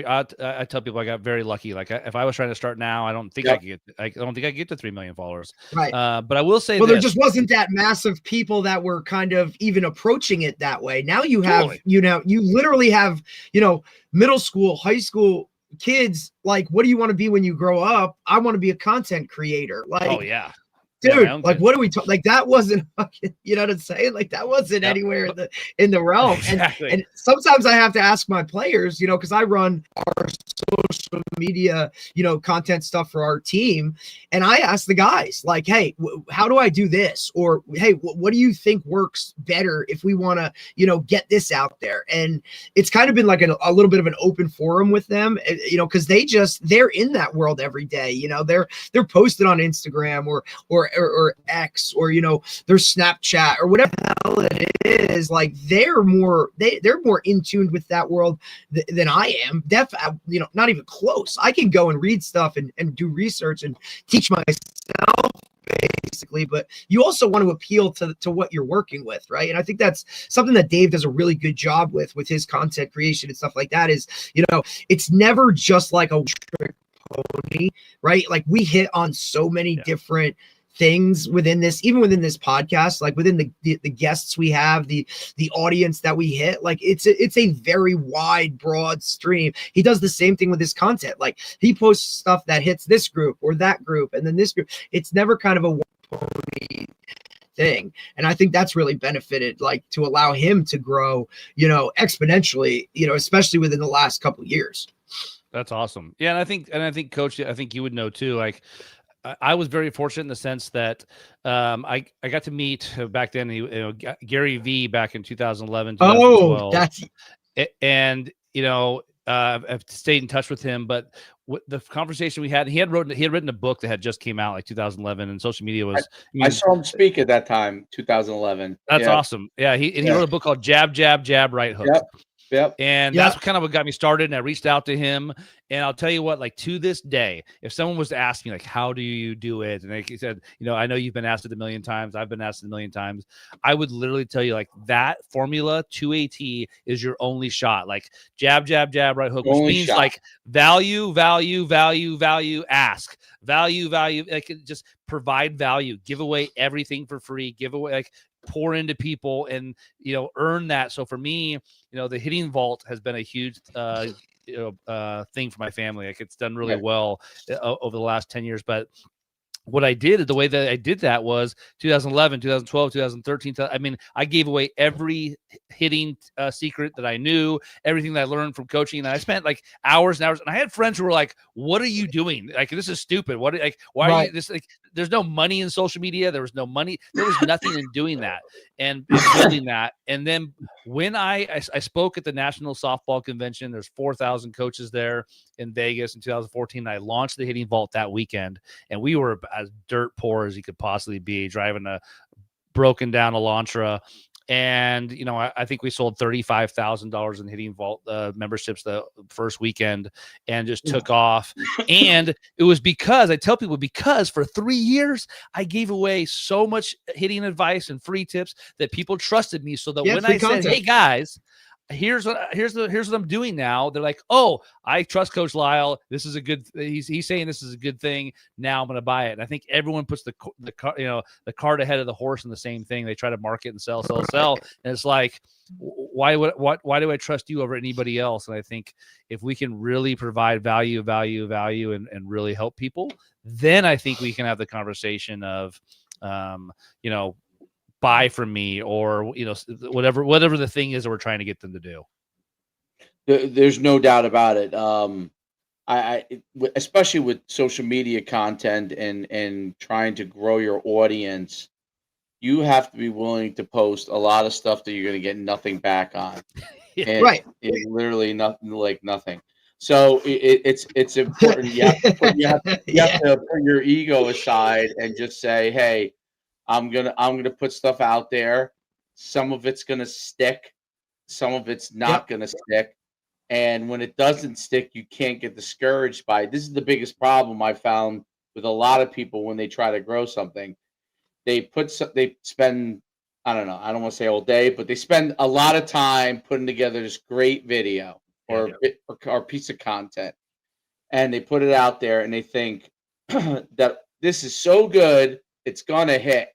I tell people I got very lucky. Like if I was trying to start now, I don't think I could get to 3 million followers. Right. But I will say, there just wasn't that massive people that were kind of even approaching it that way. Now you have, you literally have, middle school, high school kids. Like, what do you want to be when you grow up? I want to be a content creator. Like, oh yeah. Dude, like, what are we talking? Like, that wasn't, you know what I'm saying? Like, that wasn't anywhere in the realm. Exactly. And sometimes I have to ask my players, because I run our social media, content stuff for our team. And I ask the guys, like, hey, how do I do this? Or, hey, what do you think works better if we want to, get this out there? And it's kind of been like a little bit of an open forum with them, because they're in that world every day. They're posted on Instagram or X or their Snapchat or whatever the hell it is. Like, they're more in tune with that world than I am. Not even close. I can go and read stuff and do research and teach myself, basically, but you also want to appeal to what you're working with, right? And I think that's something that Dave does a really good job with his content creation and stuff like that. Is it's never just like a trick pony, right? Like, we hit on so many different things within this podcast, like within the guests we have, the audience that we hit. Like, it's a very wide, broad stream. He does the same thing with his content. Like, he posts stuff that hits this group or that group and then this group. It's never kind of a one-pony thing. And I think that's really benefited, like, to allow him to grow, exponentially, especially within the last couple of years. That's awesome. Yeah. And I think Coach, I think you would know too, like, I was very fortunate in the sense that I got to meet back then, Gary Vee back in 2011. Oh, that's and I've stayed in touch with him. But the conversation we had, he had written a book that had just came out like 2011, and social media was. I saw him speak at that time, 2011. That's awesome. Yeah, he wrote a book called Jab, Jab, Jab, Right Hook. Yep. And that's kind of what got me started. And I reached out to him, and I'll tell you what, like, to this day, if someone was to ask me, like, how do you do it? And like he said, I know you've been asked it a million times. I've been asked it a million times. I would literally tell you, like, that formula to a T is your only shot. Like, jab, jab, jab, right hook, which means like value, value, value, value, ask, value, value, like, just provide value, give away everything for free, give away, like, pour into people and earn that. So for me, the hitting vault has been a huge thing for my family. Like, it's done really well over the last 10 years. But what I did, the way that I did that was 2011, 2012, 2013. I mean, I gave away every hitting secret that I knew, everything that I learned from coaching. And I spent like hours and hours. And I had friends who were like, "What are you doing? Like, this is stupid. What? Like, why are you this? Like, there's no money in social media. There was no money. There was nothing in doing that and building that." And then when I spoke at the National Softball Convention, there's 4,000 coaches there in Vegas in 2014. I launched the Hitting Vault that weekend, and we were as dirt poor as you could possibly be, driving a broken down Elantra. And, I think we sold $35,000 in Hitting Vault memberships the first weekend, and just took off. And it was because for 3 years, I gave away so much hitting advice and free tips that people trusted me. So that when I said, "Hey guys, here's what I'm doing now," they're like, "Oh, I trust Coach Lyle. This is a good. He's saying this is a good thing. Now I'm going to buy it." And I think everyone puts the cart ahead of the horse in the same thing. They try to market and sell. And it's like, why do I trust you over anybody else? And I think if we can really provide value, and really help people, then I think we can have the conversation of, buy from me, or, whatever the thing is that we're trying to get them to do. There's no doubt about it. Especially with social media content and trying to grow your audience, you have to be willing to post a lot of stuff that you're going to get nothing back on. Yeah. Right. It's literally nothing. So it's important. You have to put your ego aside and just say, hey, I'm gonna put stuff out there. Some of it's gonna stick, some of it's not gonna stick. And when it doesn't stick, you can't get discouraged by it. This is the biggest problem I found with a lot of people when they try to grow something. They spend, I don't know, I don't want to say all day, but they spend a lot of time putting together this great video or piece of content, and they put it out there and they think that this is so good, it's gonna hit.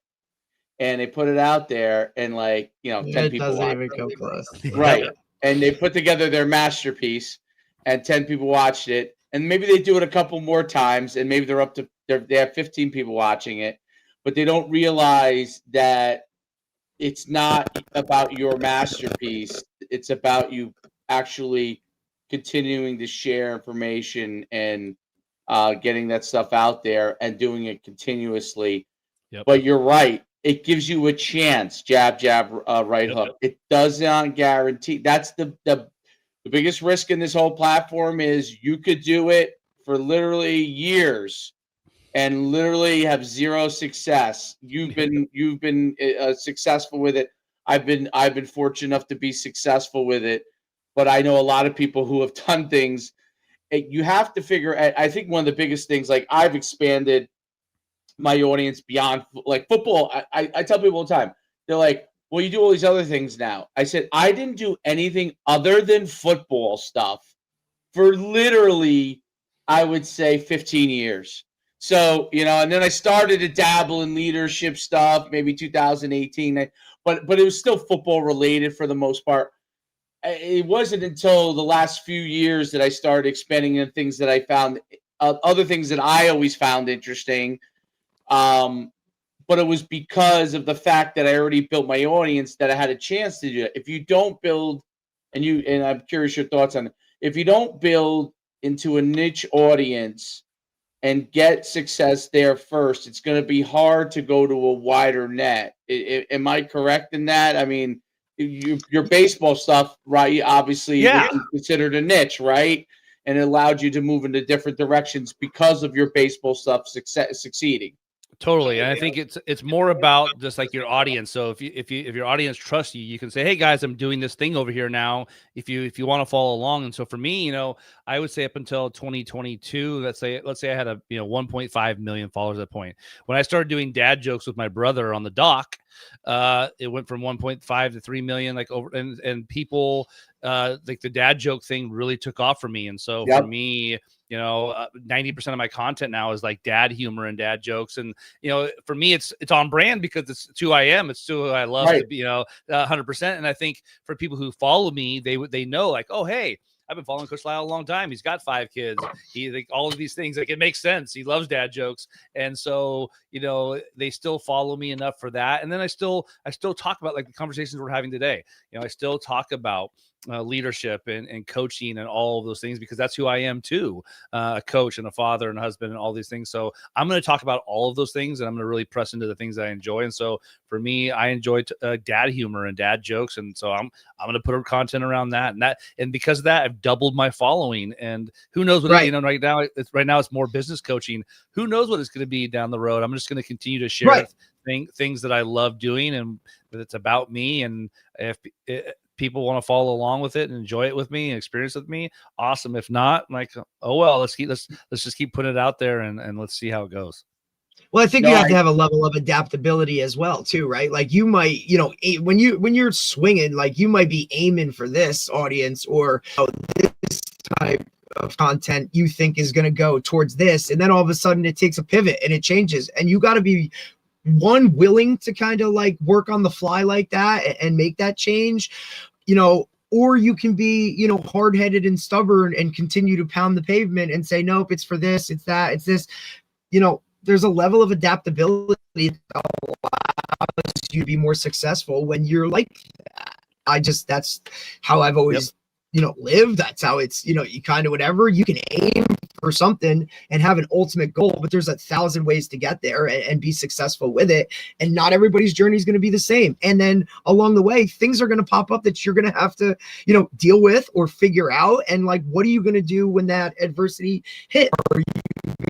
And they put it out there, and 10 people doesn't watch even come close. right? And they put together their masterpiece, and 10 people watched it, and maybe they do it a couple more times, and maybe they have 15 people watching it, but they don't realize that it's not about your masterpiece. It's about you actually continuing to share information and getting that stuff out there and doing it continuously. Yep. But you're right. It gives you a chance. Jab, right hook. It does not guarantee. That's the biggest risk in this whole platform is you could do it for literally years and literally have zero success. You've been successful with it. I've been fortunate enough to be successful with it, but I know a lot of people who have done things. You have to figure. I think one of the biggest things, like I've expanded my audience beyond like football. I tell people all the time, they're like, well, you do all these other things now. I said, I didn't do anything other than football stuff for literally, I would say 15 years. So, and then I started to dabble in leadership stuff, maybe 2018, but it was still football related for the most part. It wasn't until the last few years that I started expanding into things that I found, other things that I always found interesting. But it was because of the fact that I already built my audience that I had a chance to do it. If you don't build, and I'm curious your thoughts on it, if you don't build into a niche audience and get success there first, it's going to be hard to go to a wider net. Am I correct in that? I mean, your baseball stuff, right? Obviously, would be considered a niche, right? And it allowed you to move into different directions because of your baseball stuff succeeding. Totally. And I think it's more about just like your audience. So if your audience trusts you, you can say, hey guys, I'm doing this thing over here now. If you want to follow along. And so for me, I would say up until 2022, let's say I had 1.5 million followers at that point. When I started doing dad jokes with my brother on the dock, it went from 1.5 to 3 million, and people like the dad joke thing really took off for me. And so for me, 90% of my content now is like dad humor and dad jokes. And, for me, it's on brand because it's who I am. It's who I love to be, 100%. And I think for people who follow me, they know like, oh, hey, I've been following Coach Lyle a long time. He's got 5 kids. He like all of these things, like it makes sense. He loves dad jokes. And so, they still follow me enough for that. And then I still talk about like the conversations we're having today. I still talk about leadership and coaching and all of those things because that's who I am too, a coach and a father and a husband and all these things. So I'm going to talk about all of those things and I'm going to really press into the things that I enjoy. And so for me, I enjoy dad humor and dad jokes. And so I'm going to put up content around that and because of that, I've doubled my following. And who knows what, right now it's more business coaching. Who knows what it's going to be down the road. I'm just going to continue to share things that I love doing and that it's about me. And if people want to follow along with it and enjoy it with me and experience it with me, awesome. If not, I'm like, oh well, let's just keep putting it out there and let's see how it goes. Well, I think you have to have a level of adaptability as well, too, right? Like you might, when you're swinging, like you might be aiming for this audience or this type of content you think is going to go towards this, and then all of a sudden it takes a pivot and it changes, and you got to be willing to kind of like work on the fly like that and make that change. or you can be, hard-headed and stubborn and continue to pound the pavement and say, nope, it's for this, it's that, it's this. There's a level of adaptability that allows you to be more successful when you're like that. That's how I've always, lived. That's how it's, you kind of whatever, you can aim for something and have an ultimate goal, but there's 1,000 ways to get there and be successful with it. And not everybody's journey is going to be the same. And then along the way, things are going to pop up that you're going to have to, deal with or figure out. And like, what are you going to do when that adversity hit? Are you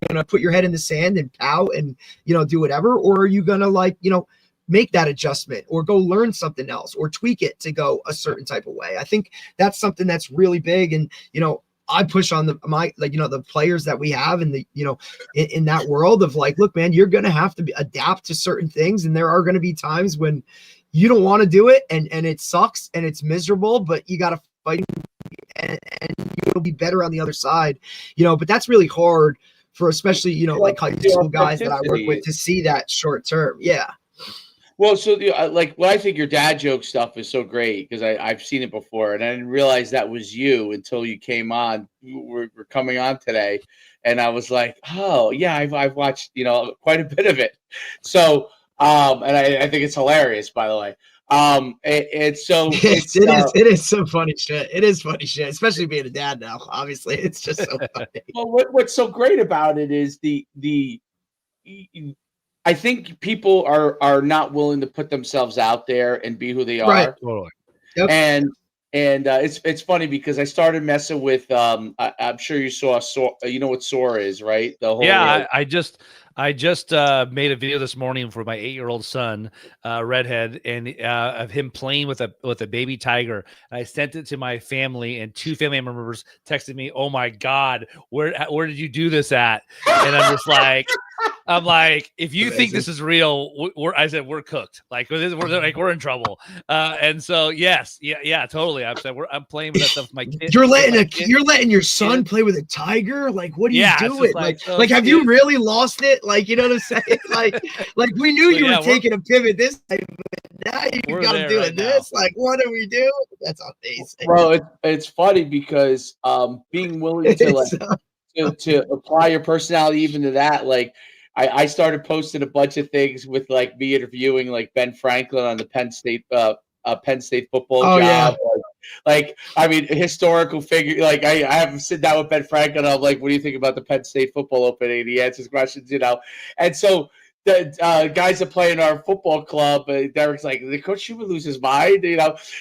going to put your head in the sand and pout and, do whatever? Or are you going to make that adjustment or go learn something else or tweak it to go a certain type of way? I think that's something that's really big. And, I push on the players that we have in the, in that world of like, look, man, you're going to have to adapt to certain things. And there are going to be times when you don't want to do it and it sucks and it's miserable, but you got to fight and you'll be better on the other side, but that's really hard for especially, like high school guys that I work with to see that short term. Yeah. Well, so I think your dad joke stuff is so great because I've seen it before and I didn't realize that was you until you came on. We're coming on today, and I was like, oh yeah, I've watched quite a bit of it. So and I think it's hilarious, by the way. It is some funny shit. It is funny shit, especially being a dad now. Obviously, it's just so funny. Well, what's so great about it is I think people are not willing to put themselves out there and be who they are. Right. Totally. Yep. And it's funny because I started messing with I'm sure you saw you know what SOAR is, right? The whole I just made a video this morning for my 8-year-old son, Redhead, and of him playing with a baby tiger. And I sent it to my family, and 2 family members texted me, "Oh my God, where did you do this at?" And I'm like, if you think this is real, we're cooked. Like we're in trouble. And so yes, yeah, totally. I'm playing with that stuff with my kids. You're letting your son play with a tiger. Like, what are you doing? Like, have you really lost it? Like, you know what I'm saying? Like we knew you were taking a pivot this time, but now you got him doing this. Like, what are we doing? That's amazing. Well, it's funny because being willing to to apply your personality even to that, like. I started posting a bunch of things with like me interviewing like Ben Franklin on the Penn State football job. Yeah. Like, I mean, historical figure. Like I have sit down with Ben Franklin. I'm like, what do you think about the Penn State football opening? He answers questions, and so the guys that play in our football club, Derek's like, the Coach Schumann lose his mind,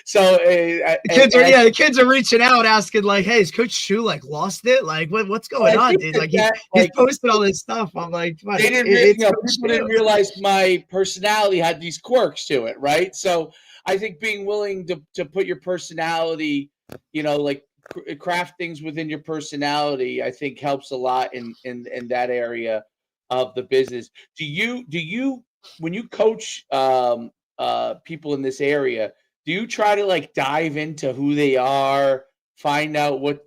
So the kids are reaching out asking like, "Hey, is Coach Schu like lost it? Like, what's going on, dude? Like he's posted all this stuff." I'm like, people didn't realize my personality had these quirks to it, right? So I think being willing to put your personality, like craft things within your personality, I think helps a lot in that area of the business. Do you when you coach people in this area, do you try to like dive into who they are, find out what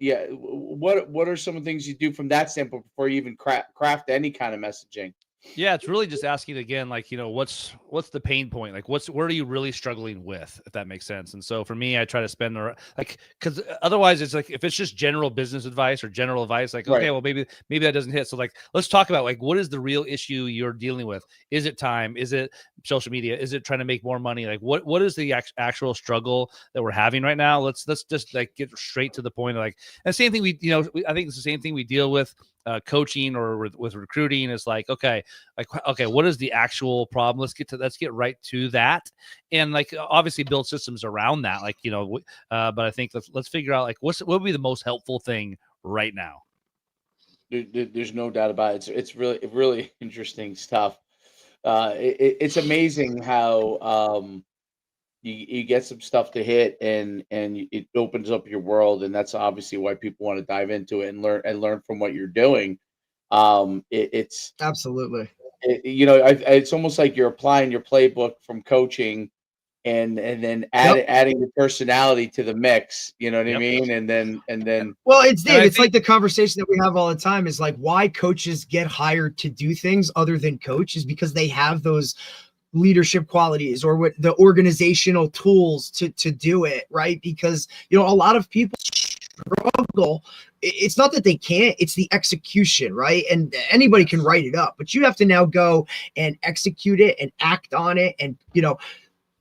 are some of the things you do from that standpoint before you even craft any kind of messaging? Yeah, it's really just asking again, like, what's the pain point? Like, where are you really struggling with, if that makes sense? And so for me, I try to spend because otherwise it's like, if it's just general business advice or general advice, like, okay, well, maybe that doesn't hit. So like, let's talk about like, what is the real issue you're dealing with? Is it time? Is it social media? Is it trying to make more money? Like, what is the actual struggle that we're having right now? Let's just like get straight to the point. Like, and same thing I think it's the same thing we deal with coaching or with recruiting. Is like, okay, what is the actual problem? Let's get right to that, and like obviously build systems around that. Like, but I think let's figure out like what would be the most helpful thing right now. There's no doubt about it. It's really, really interesting stuff. It's amazing how you get some stuff to hit and it opens up your world, and that's obviously why people want to dive into it and learn from what you're doing. It's absolutely, it's almost like you're applying your playbook from coaching and then adding the personality to the mix, you know what I mean? And then well, it's like the conversation that we have all the time is like why coaches get hired to do things other than coach is because they have those leadership qualities or what the organizational tools to do it, right? Because, you know, a lot of people struggle. It's not that they can't, it's the execution, right? And anybody can write it up, but you have to now go and execute it and act on it. And, you know,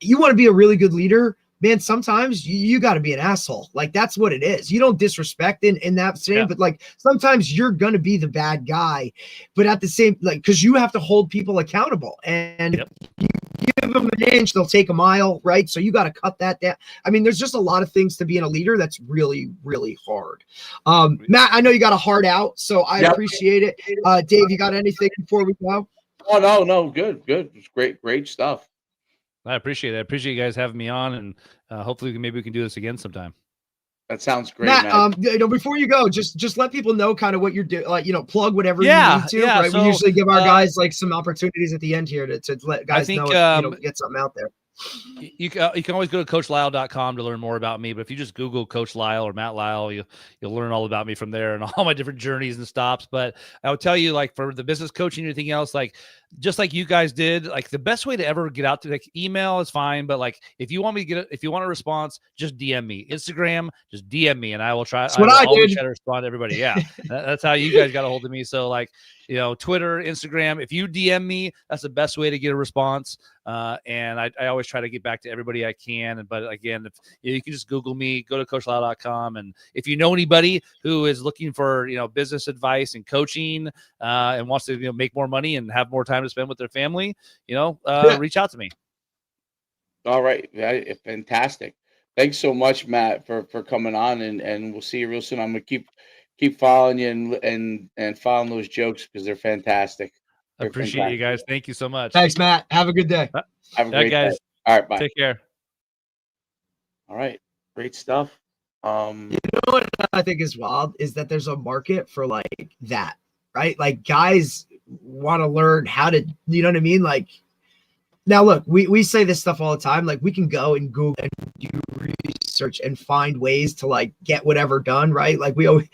you want to be a really good leader, man, sometimes you got to be an asshole. Like, that's what it is. You don't disrespect in that same, but like sometimes you're going to be the bad guy, but at the same, like, because you have to hold people accountable, and if you give them an inch, they'll take a mile, right? So you got to cut that down. I mean, there's just a lot of things to being a leader that's really, really hard. Matt, I know you got a heart out, so I appreciate it. Dave, you got anything before we go? Oh, no, good. It's great stuff. I appreciate it. I appreciate you guys having me on, and hopefully maybe we can do this again sometime. That sounds great, Matt. You know, before you go, just let people know kind of what you're doing. Like, you know, plug whatever you need to. Right? So, we usually give our guys like some opportunities at the end here to let guys know, you know, get something out there. You can always go to CoachLyle.com to learn more about me. But if you just Google Coach Lyle or Matt Lyle, you'll learn all about me from there and all my different journeys and stops. But I would tell you, like, for the business coaching and anything else, like, just like you guys did, like, the best way to ever get out to, like, email is fine. But like, if you want me to if you want a response, just DM me. Instagram, just DM me, and I will try. That's what I always did. try to respond to everybody. Yeah, that's how you guys got a hold of me. So, like, you know, Twitter, Instagram, if you DM me, that's the best way to get a response. And I always try to get back to everybody I can. But again, if you can just Google me, go to CoachLyle.com. And if you know anybody who is looking for, you know, business advice and coaching, and wants to, you know, make more money and have more time to spend with their family, you know, reach out to me. All right. Fantastic. Thanks so much, Matt, for coming on, and we'll see you real soon. I'm going to keep following you and following those jokes because they're fantastic. I appreciate you guys. Thank you so much. Thanks, Matt. Have a good day. Have a great guys. day. All right, bye. Take care. All right, great stuff. You know what I think is wild is that there's a market for like that, right? Like, guys want to learn how to, you know what I mean? Like, now look, we say this stuff all the time. Like, we can go and Google and do research and find ways to like get whatever done, right? Like, we always,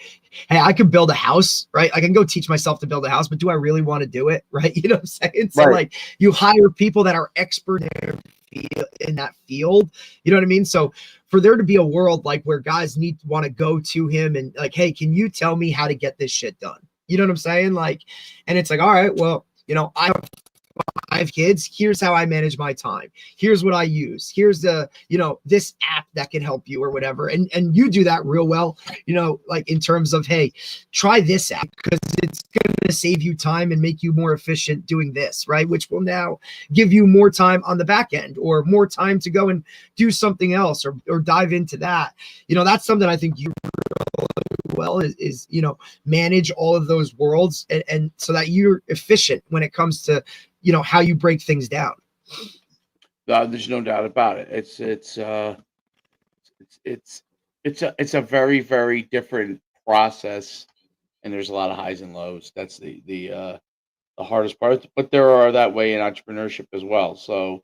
hey, I could build a house, right? I can go teach myself to build a house, but do I really want to do it, right? You know what I'm saying? So like, you hire people that are expert in that field, you know what I mean? So for there to be a world like where guys want to go to him and like, hey, can you tell me how to get this shit done? You know what I'm saying? Like, and it's like, all right, well, you know, I have kids. Here's how I manage my time. Here's what I use. Here's the, you know, this app that can help you or whatever. And you do that real well, you know, like in terms of, hey, try this app because it's going to save you time and make you more efficient doing this, right? Which will now give you more time on the back end or more time to go and do something else or dive into that. You know, that's something I think you well is, you know, manage all of those worlds and so that you're efficient when it comes to, you know, how you break things down. There's no doubt about it. It's a very, very different process, and there's a lot of highs and lows. That's the hardest part, but there are that way in entrepreneurship as well. So,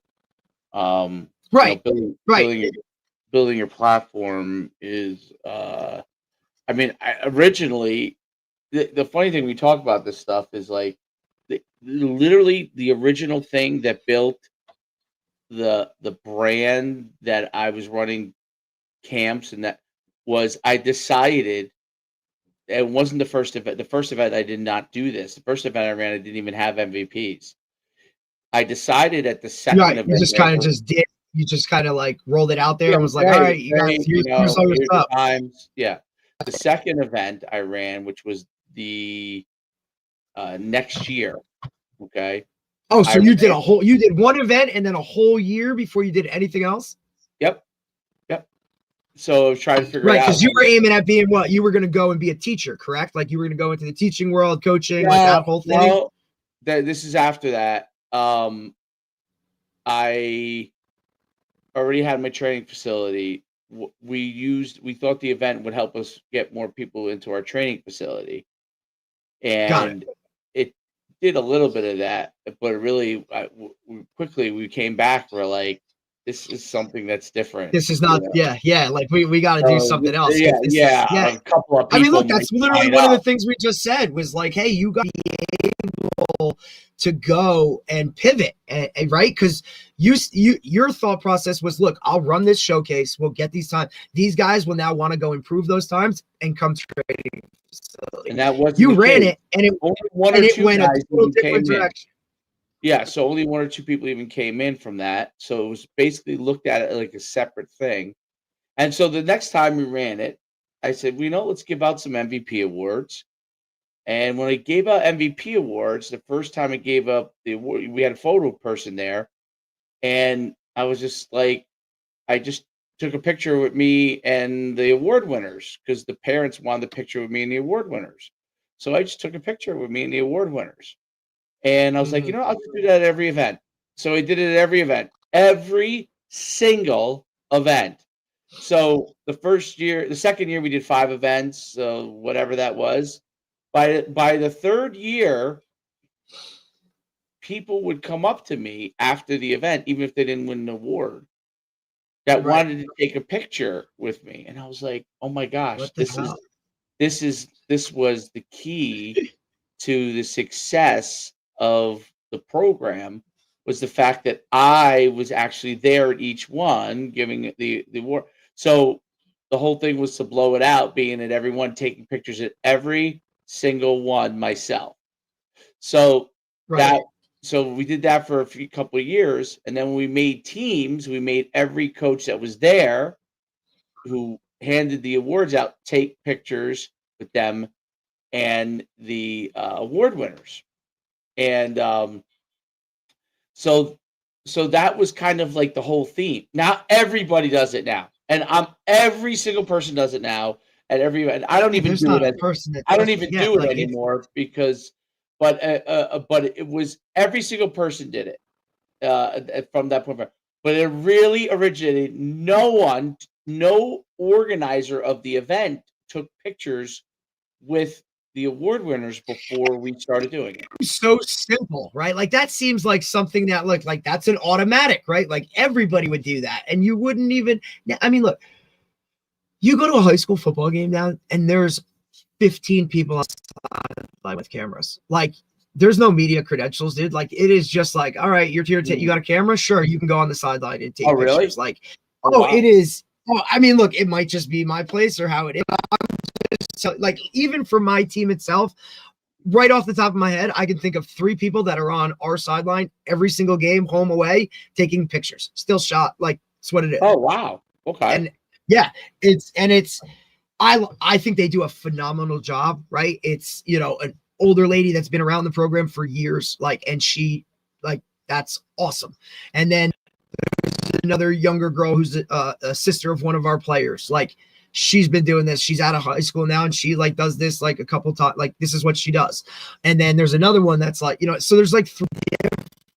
right, you know, building your platform is, I mean, originally, the funny thing we talk about this stuff is like, literally the original thing that built the brand that I was running camps, and that was I decided it wasn't the first event. The first event I did not do this. The first event I ran, I didn't even have MVPs. I decided at the second event, you just kind of like rolled it out there and was like, all right, here's all your stuff. Yeah. The second event I ran, which was the next year. Okay. Oh, so you did one event and then a whole year before you did anything else? Yep. So I was trying to figure it out. Right, because you were aiming at being what? You were going to go and be a teacher, correct? Like you were going to go into the teaching world, coaching, like that whole thing? Well, this is after that. I already had my training facility. We thought the event would help us get more people into our training facility. And it did a little bit of that, but really we came back. We're like, this is something that's different. This is not, like we got to do something else. A couple of people. I mean, look, that's literally one of the things we just said was like, hey, you got to be able able to go and pivot, right? Because your thought process was, look, I'll run this showcase, we'll get these times. These guys will now want to go improve those times and come to training facility. And that wasn't you the ran case. it, and it only one or two went a guys total even came different in. direction. Yeah, so only one or two people even came in from that. So it was basically looked at it like a separate thing. And so the next time we ran it, I said, let's give out some MVP awards. And when I gave out MVP awards, the first time I gave up the award, we had a photo person there. And I was just like, I just took a picture with me and the award winners because the parents wanted a picture with me and the award winners. So I just took a picture with me and the award winners. And I was like, I'll just do that at every event. So I did it at every event, every single event. So the second year we did 5 events, so whatever that was. By the third year, people would come up to me after the event, even if they didn't win an award, that wanted to take a picture with me. And I was like, oh my gosh, this was the key to the success of the program, was the fact that I was actually there at each one giving the award. So the whole thing was to blow it out, being at everyone, taking pictures at every single one myself. So so we did that for a couple of years, and then when we made teams, we made every coach that was there who handed the awards out take pictures with them and the award winners. And so that was kind of like the whole theme. Now everybody does it now, and every single person does it now at every event. I don't even do it. I don't even do it anymore because, but it was every single person did it from that point. But it really originated. No organizer of the event took pictures with the award winners before we started doing it. So simple, right? Like that seems like something that like that's an automatic, right? Like everybody would do that, and you wouldn't even. I mean, look, you go to a high school football game now, and there's 15 people outside with cameras. Like, there's no media credentials, dude. Like, it is just like, all right, you're here. You got a camera? Sure, you can go on the sideline and take pictures. Really? Like, wow. It is. Oh, I mean, look, it might just be my place or how it is. So, like, even for my team itself, right off the top of my head, I can think of 3 people that are on our sideline every single game, home, away, taking pictures. Still shot. Like, it's what it is. Oh, wow. Okay. And yeah, I think they do a phenomenal job, right? It's, an older lady that's been around the program for years, like, and she, like, that's awesome. And then there's another younger girl who's a sister of one of our players. Like, she's been doing this. She's out of high school now, and she like does this like a couple times. Like, this is what she does. And then there's another one that's like, so there's like 3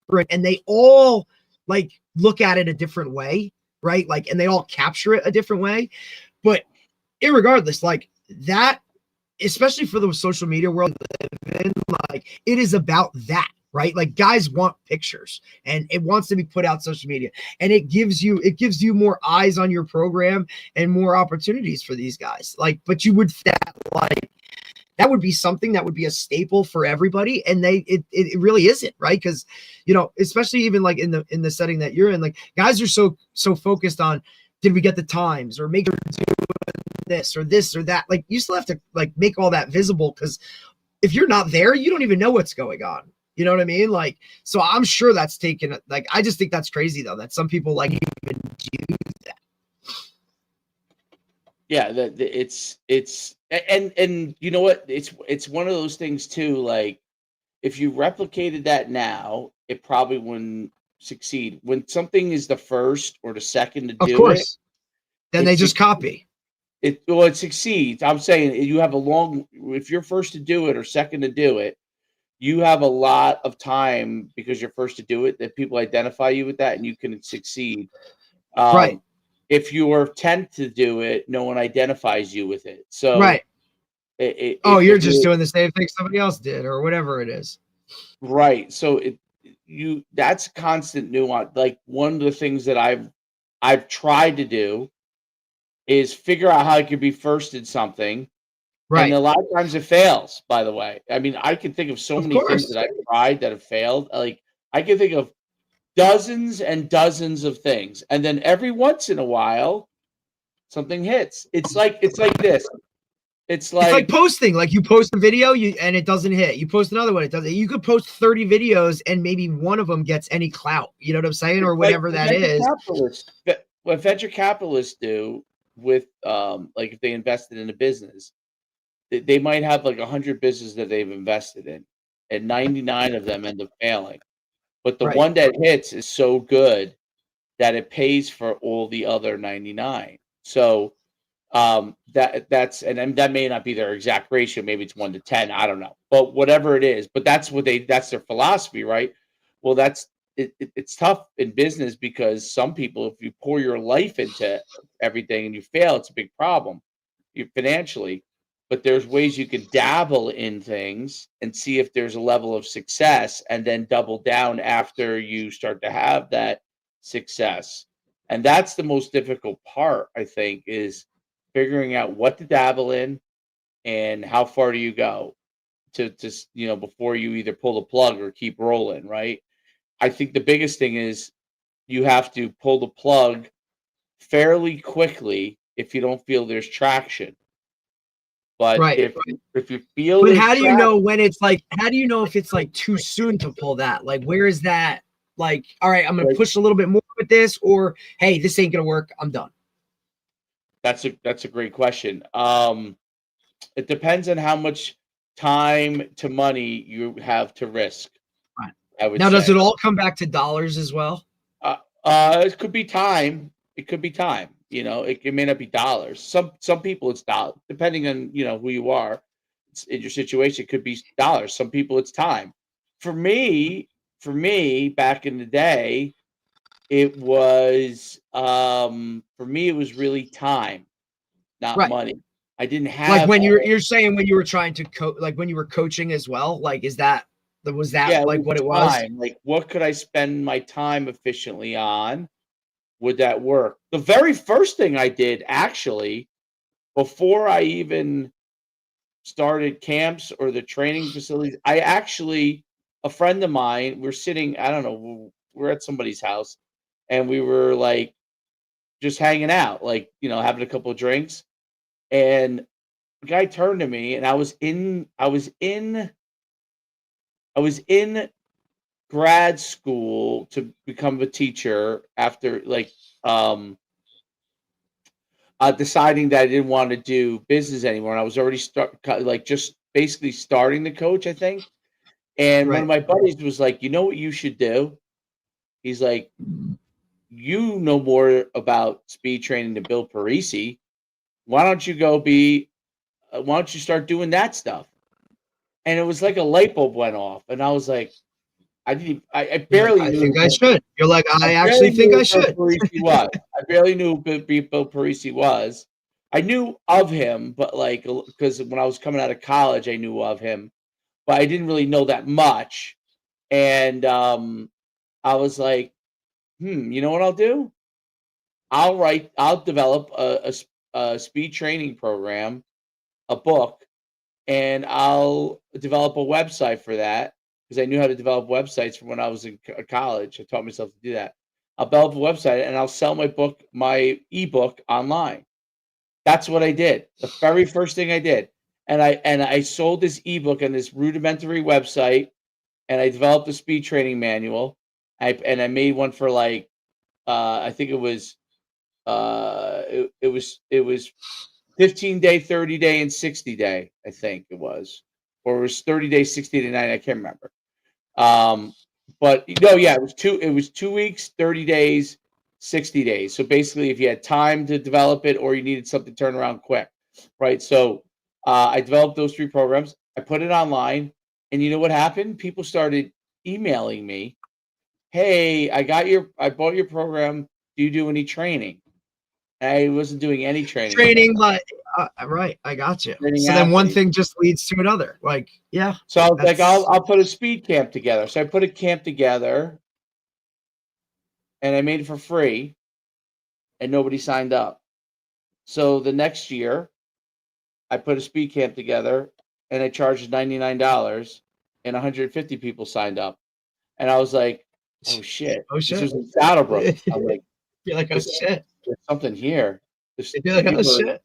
different, and they all like look at it a different way, right? Like, and they all capture it a different way. But irregardless, like that, especially for the social media world, like it is about that, right? Like, guys want pictures, and it wants to be put out social media, and it gives you more eyes on your program and more opportunities for these guys. Like, but you would that would be something that would be a staple for everybody, and it really isn't, right? Because especially even like in the setting that you're in, like guys are so focused on, did we get the times, or make sure to do this or that. Like, you still have to like make all that visible, because if you're not there, you don't even know what's going on. You know what I mean? Like, so I'm sure that's taken, like, I just think that's crazy though, that some people like even do that. Yeah, it's and you know what? It's one of those things too. Like, if you replicated that now, it probably wouldn't succeed. When something is the first or the second to do it, of course, then they just copy. It succeeds. I'm saying you have if you're first to do it or second to do it, you have a lot of time because you're first to do it, that people identify you with that and you can succeed. Right. If you are 10th to do it, no one identifies you with it. So right. You're just doing the same thing somebody else did or whatever it is. Right. So that's constant nuance. Like, one of the things that I've tried to do is figure out how I could be first in something Right. And a lot of times it fails, by the way. I mean, I can think of so Of many things course. that I've tried that have failed. Like, I can think of dozens and dozens of things. And then every once in a while, something hits. It's like this. It's It's like like posting. Like you post a video, and it doesn't hit. You post another one, it doesn't. You could post 30 videos, and maybe one of them gets any clout. You know what I'm saying, it's or like whatever the that venture is. capitalists. What venture capitalists do with like if they invested in a business, they might have like 100 businesses that they've invested in, and 99 of them end up failing. But the Right. one that hits is so good that it pays for all the other 99. So that's and that may not be their exact ratio, maybe it's 1 to 10, I don't know. But whatever it is, but that's their philosophy, right? Well, it's tough in business because some people, if you pour your life into everything and you fail, it's a big problem you financially. But there's ways you can dabble in things and see if there's a level of success and then double down after you start to have that success. And that's the most difficult part, I think, is figuring out what to dabble in and how far do you go to before you either pull the plug or keep rolling, right? I think the biggest thing is you have to pull the plug fairly quickly if you don't feel there's traction. But Right. if you feel But there's how do you traction, know when it's like? How do you know if it's like too soon to pull that? Like, where is that? Like, all right, I'm gonna like, push a little bit more with this, or hey, this ain't gonna work. I'm done. that's a great question. It depends on how much time to money you have to risk, Right. I would Now, does say. it all come back to dollars as well? It could be time. It could be time. It may not be dollars. Some people it's dollars, depending on who you are. In your situation, it could be dollars. Some people it's time. For me, back in the day, it was for me it was really time, not Right. money. I didn't Like have when all. you're saying when you were trying to like when you were coaching as well. Like, was Yeah, that it like was what it was? time. Like, what could I spend my time efficiently on? Would that work? The very first thing I did, actually, before I even started camps or the training facilities, a friend of mine, we're sitting, I don't know, we're at somebody's house, and we were like just hanging out, like, having a couple of drinks. And the guy turned to me, and I was in grad school to become a teacher after um deciding that I didn't want to do business anymore. And I was already just basically starting to coach, I think. And one of Right. my buddies was like, "You know what you should do?" He's like, "You know more about speed training than Bill Parisi. Why don't you go be? Why don't you start doing that stuff?" And it was like a light bulb went off, and I was like, I didn't. I You're like, barely I knew. think I should. You're like, I I barely actually think knew I who Bill should. Parisi was. I barely knew who Bill Parisi was. I knew of him, but because when I was coming out of college, I knew of him, but I didn't really know that much. And I was like, you know what I'll do? I'll develop a speed training program, a book, and I'll develop a website for that because I knew how to develop websites from when I was in college. I taught myself to do that. I'll develop a website and I'll sell my ebook online. That's what I did. The very first thing I did, and I sold this ebook on this rudimentary website, and I developed a speed training manual. I made one for I think it was 15-day, 30-day, and 60-day, I think it was. Or it was 30 days, 60 to 90, I can't remember. Um, but no, yeah, it was 2 weeks, 30 days, 60 days. So basically if you had time to develop it or you needed something to turn around quick, right? So I developed those three programs. I put it online, and you know what happened? People started emailing me, "Hey, I bought your program. Do you do any training?" I wasn't doing any training at that Training, but right, I got you. training So then one athletes. thing just leads to another. Like, yeah, So I was like, that's I'll put a speed camp together. So I put a camp together, and I made it for free, and nobody signed up. So the next year, I put a speed camp together, and I charged $99, and 150 people signed up. And I was like, oh shit. Oh This shit. was in Saddlebrook. I'm like, You're like, oh shit. there's something here. You're like, oh shit.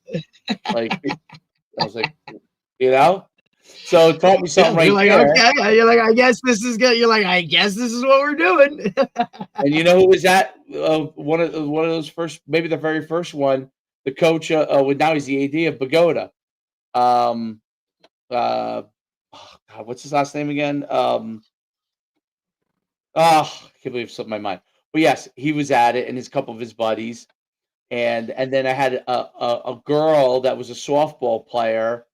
Like, I was like, you know? So it taught me something You're like, there. okay. You're like, I guess this is good. You're like, I guess this is what we're doing. And you know who was at one of those first, maybe the very first one, the coach, now he's the AD of Pagoda. Oh God, what's his last name again? I can't believe it slipped my mind. But yes, he was at it, and his couple of his buddies. And then I had a girl that was a softball player.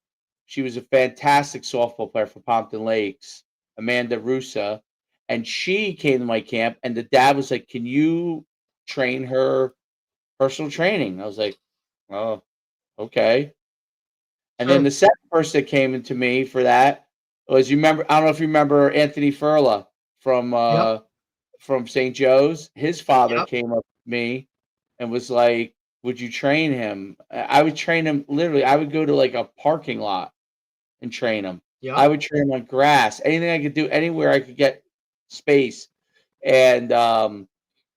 She was a fantastic softball player for Pompton Lakes, Amanda Russa. And she came to my camp, and the dad was like, can you train her personal training? I was like, oh, okay. And then the second person that came into me for that was, I don't know if you remember Anthony Furla from St. Joe's. His father came up to me and was like, would you train him? I would train him literally. I would go to like a parking lot and train him. Yeah. I would train him on grass, anything I could do, anywhere I could get space. And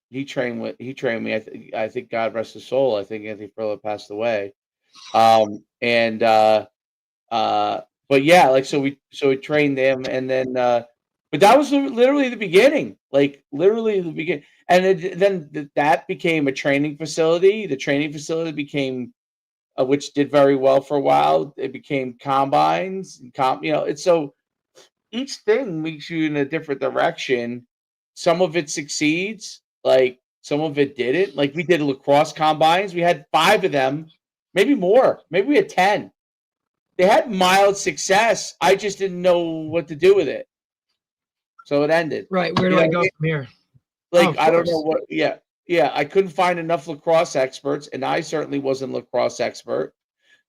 he trained me. I think God rest his soul. I think Anthony Furla passed away. But yeah, like so we trained them, and then but that was literally the beginning, like literally the beginning. And then that became a training facility. The training facility became, which did very well for a while. It became combines, it's so each thing makes you in a different direction. Some of it succeeds, like some of it didn't. Like we did lacrosse combines. We had 5 of them, maybe more. Maybe we had 10. They had mild success. I just didn't know what to do with it. So it ended. Right. Where do I go from here? Like, I don't know what. Yeah. I couldn't find enough lacrosse experts, and I certainly wasn't a lacrosse expert.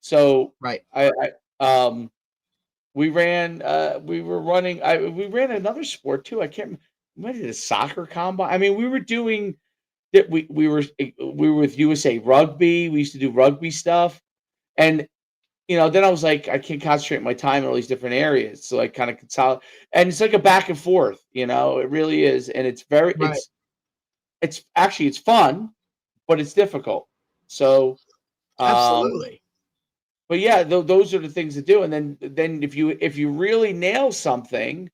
So right. We ran. We ran another sport too. I can't. We did a soccer combine. I mean, we were doing that. We were with USA Rugby. We used to do rugby stuff, and then I was like, I can't concentrate my time in all these different areas. So I kind of consolidate, and it's like a back and forth, it really is. And it's very, it's fun, but it's difficult. So, absolutely. But yeah, those are the things to do. And then if you really nail something,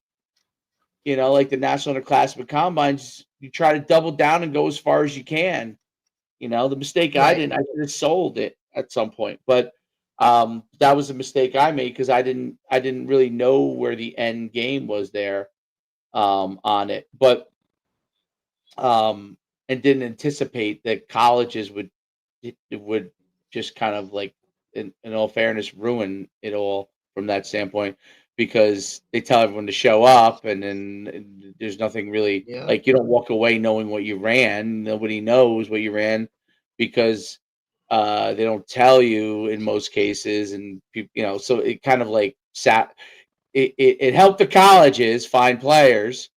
like the National Underclassmen Combines, you try to double down and go as far as you can. The mistake I should have sold it at some point, but that was a mistake I made because I didn't really know where the end game was there on it, but and didn't anticipate that colleges would just kind of like in all fairness ruin it all from that standpoint, because they tell everyone to show up, and then there's nothing really like, you don't walk away knowing what you ran. Nobody knows what you ran because they don't tell you in most cases, and people, so it kind of like it helped the colleges find players,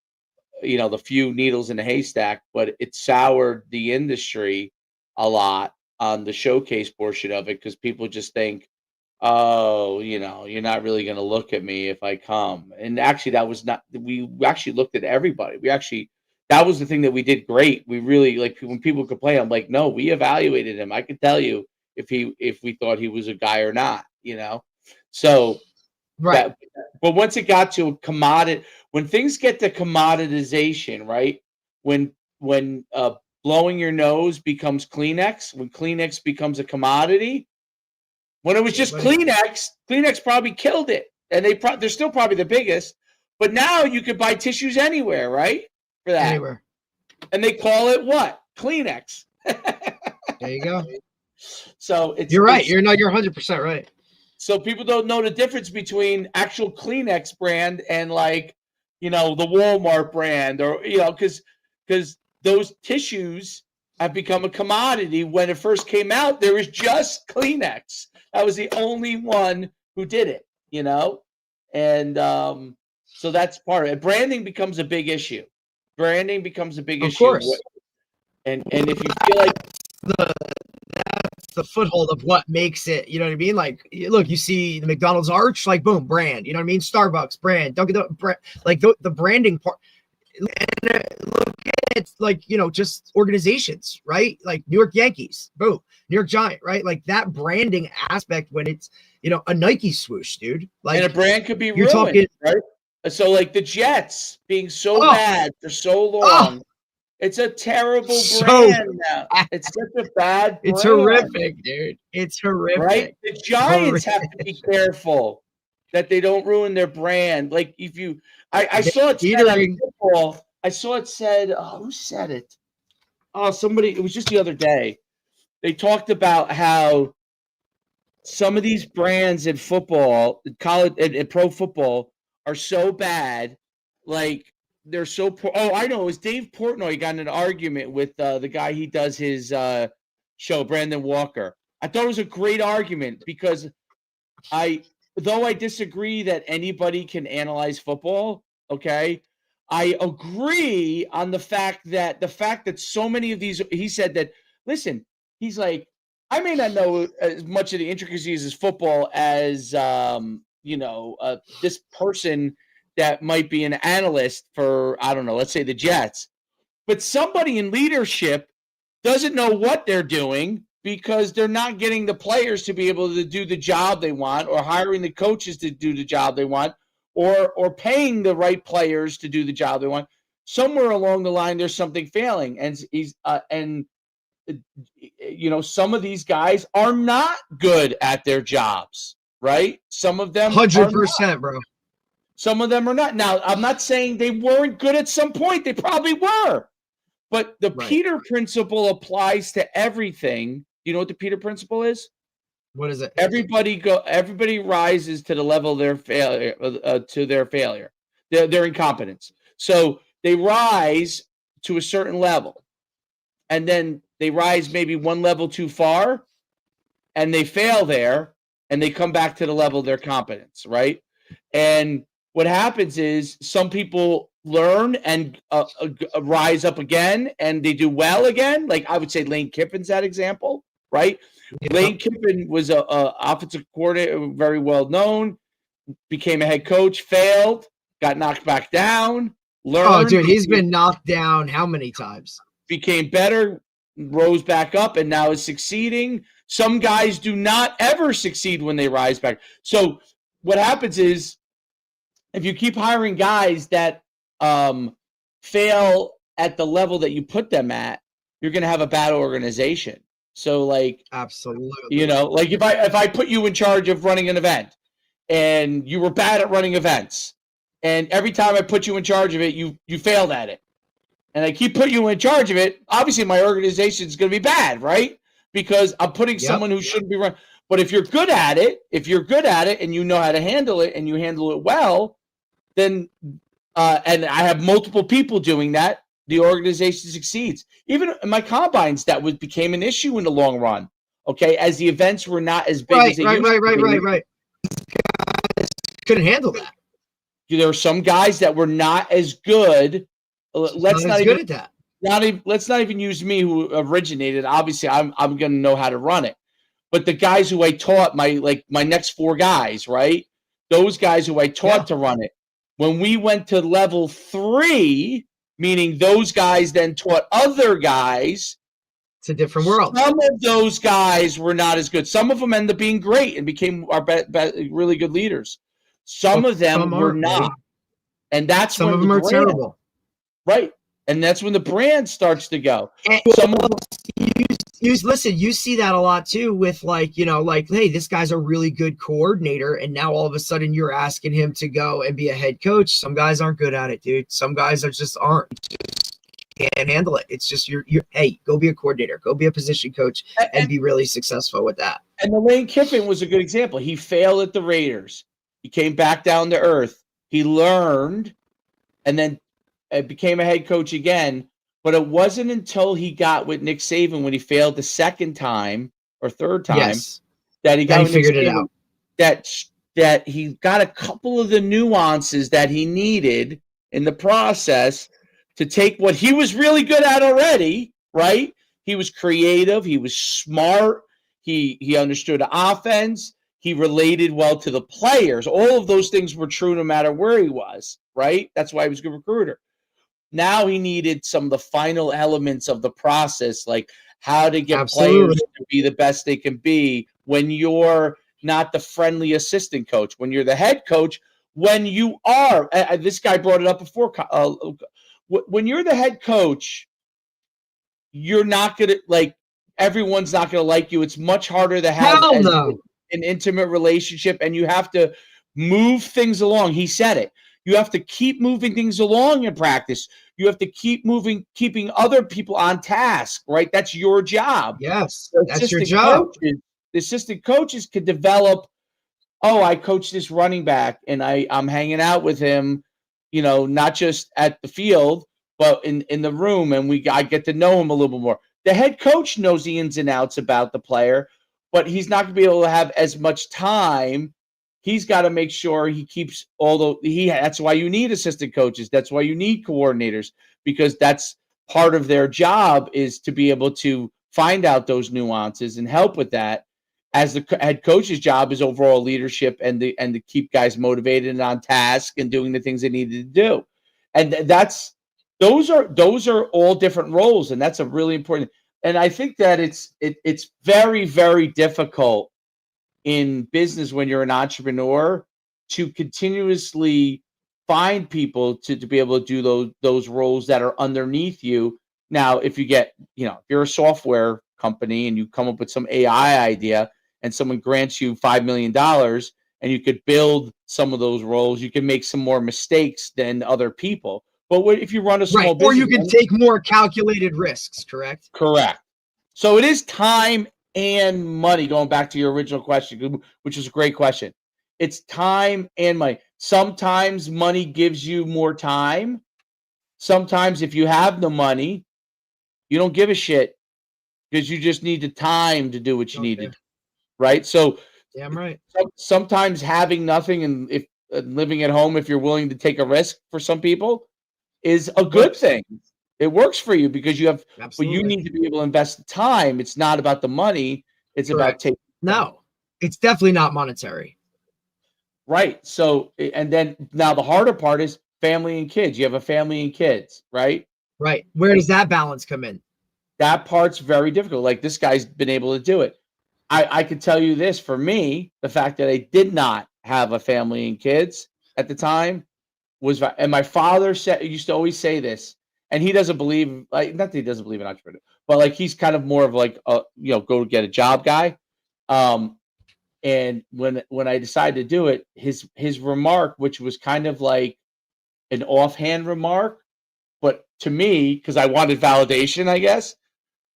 the few needles in the haystack, but it soured the industry a lot on the showcase portion of it, because people just think, oh, you're not really going to look at me if I come. And actually that was not, we actually looked at everybody. That was the thing that we did great. We really, like, when people complain, I'm like, no, we evaluated him. I could tell you if we thought he was a guy or not, So, right. But once it got to a commodity, when things get to commoditization, right? When blowing your nose becomes Kleenex, when Kleenex becomes a commodity, when it was just Kleenex probably killed it, and they're still probably the biggest. But now you could buy tissues anywhere, right? For that. Anywhere. And they call it what? Kleenex. There you go. So you're right. You're 100% right. So people don't know the difference between actual Kleenex brand and, like, the Walmart brand, or because those tissues have become a commodity. When it first came out, there was just Kleenex. That was the only one who did it, and so that's part of it. Branding becomes a big issue. Of course. And if you feel like the foothold of what makes it, you know what I mean? Like, look, you see the McDonald's arch, like, boom, brand, you know what I mean? Starbucks, brand, Dunkin' Donuts, like the branding part. And look at, like, you know, just organizations, right? Like New York Yankees, boom, New York Giant, right? Like that branding aspect when it's, you know, a Nike swoosh, dude. Like, and a brand could be you're ruined, talking, right? So like the Jets being so Oh. bad for so long, it's a terrible So brand now. It's such a bad brand. it's horrific, dude. It's horrific. Right? The Giants have to be careful that they don't ruin their brand. Like if you, I saw it said on football. I saw it said, oh, who said it? Oh, somebody. It was just the other day. They talked about how some of these brands in football, college and pro football, are so bad. Like they're so poor. Oh, I know. It was Dave Portnoy got in an argument with the guy he does his show, Brandon Walker. I thought it was a great argument because though I disagree that anybody can analyze football, okay, I agree on the fact that so many of these, he said that, listen, he's like, I may not know as much of the intricacies of football as, this person that might be an analyst for, I don't know, let's say the Jets, but somebody in leadership doesn't know what they're doing because they're not getting the players to be able to do the job they want, or hiring the coaches to do the job they want, or paying the right players to do the job they want. Somewhere along the line, there's something failing, and some of these guys are not good at their jobs, right? Some of them 100%, bro. Some of them are not. Now, I'm not saying they weren't good at some point. They probably were. But the Peter Principle applies to everything. You know what the Peter Principle is? What is it? Everybody rises to the level of their failure, their incompetence. So they rise to a certain level, and then they rise maybe one level too far, and they fail there, and they come back to the level of their competence, right? And what happens is some people learn and rise up again, and they do well again. Like I would say Lane Kiffin's that example, right? Yeah. Lane Kiffin was a offensive coordinator, very well known, became a head coach, failed, got knocked back down, learned. Oh, dude, he's been knocked down how many times? Became better, rose back up, and now is succeeding. Some guys do not ever succeed when they rise back. So what happens is, if you keep hiring guys that fail at the level that you put them at, you're going to have a bad organization. So, like, absolutely, like if I put you in charge of running an event, and you were bad at running events, and every time I put you in charge of it, you failed at it, and I keep putting you in charge of it, obviously my organization is going to be bad, right? Because I'm putting someone who shouldn't be running. But if you're good at it, and you know how to handle it, and you handle it well, then and I have multiple people doing that, the organization succeeds. Even in my combines, that became an issue in the long run. Okay, as the events were not as big as they used to be. Right. Couldn't handle that. There were some guys that were not as good. Let's not even use me who originated. Obviously, I'm going to know how to run it. But the guys who I taught, my next 4 guys, right? Those guys who I taught to run it. When we went to level 3, meaning those guys then taught other guys. It's a different world. Some of those guys were not as good. Some of them ended up being great and became our really good leaders. Some of them were not. And that's some of them are terrible. Right. And that's when the brand starts to go. Listen, you see that a lot too with hey, this guy's a really good coordinator, and now all of a sudden you're asking him to go and be a head coach. Some guys aren't good at it, dude. Some guys aren't. Can't handle it. It's just hey, go be a coordinator, go be a position coach, and be really successful with that. And the Lane Kiffin was a good example. He failed at the Raiders. He came back down to earth. He learned, and then became a head coach again. But it wasn't until he got with Nick Saban when he failed the second time or third time that he figured it out. That he got a couple of the nuances that he needed in the process to take what he was really good at already, right? He was creative. He was smart. He understood the offense. He related well to the players. All of those things were true no matter where he was, right? That's why he was a good recruiter. Now he needed some of the final elements of the process, like how to get players to be the best they can be when you're not the friendly assistant coach, when you're the head coach, when you are, this guy brought it up before, when you're the head coach, you're not going to, like, everyone's not going to like you. It's much harder to have an intimate relationship, and you have to move things along. He said it. You have to keep moving things along in practice. You have to keep keeping other people on task, right? That's your job. Yes, that's your job. The assistant coaches could develop, I coach this running back, and I'm hanging out with him, not just at the field, but in the room, and I get to know him a little bit more. The head coach knows the ins and outs about the player, but he's not going to be able to have as much time. He's got to make sure he keeps that's why you need assistant coaches. That's why you need coordinators, because that's part of their job, is to be able to find out those nuances and help with that. As the head coach's job is overall leadership and to keep guys motivated and on task and doing the things they needed to do. And those are all different roles, and that's a really important. And I think that it's very, very difficult in business when you're an entrepreneur to continuously find people to be able to do those roles that are underneath you. Now, if you get, if you're a software company and you come up with some AI idea and someone grants you $5 million and you could build some of those roles, you can make some more mistakes than other people. But if you run a small business, or you can take more calculated risks, correct? Correct. So it is time and money, going back to your original question, which is a great question. It's time and money. Sometimes money gives you more time. Sometimes if you have the money, you don't give a shit because you just need the time to do what you need to do, right? So damn right. Sometimes having nothing and if living at home, if you're willing to take a risk for some people, is a good thing. It works for you because you have, but you need to be able to invest the time. It's not about the money. It's about taking. No, it's definitely not monetary. Right. So, and then now the harder part is family and kids. You have a family and kids, right? Right. Where does that balance come in? That part's very difficult. Like this guy's been able to do it. I could tell you this, for me, the fact that I did not have a family and kids at the time was, and my father used to always say this, and he doesn't believe, like, not that he doesn't believe in entrepreneur, but like he's kind of more of like a, go get a job guy. And when I decided to do it, his remark, which was kind of like an offhand remark, but to me, because I wanted validation, I guess,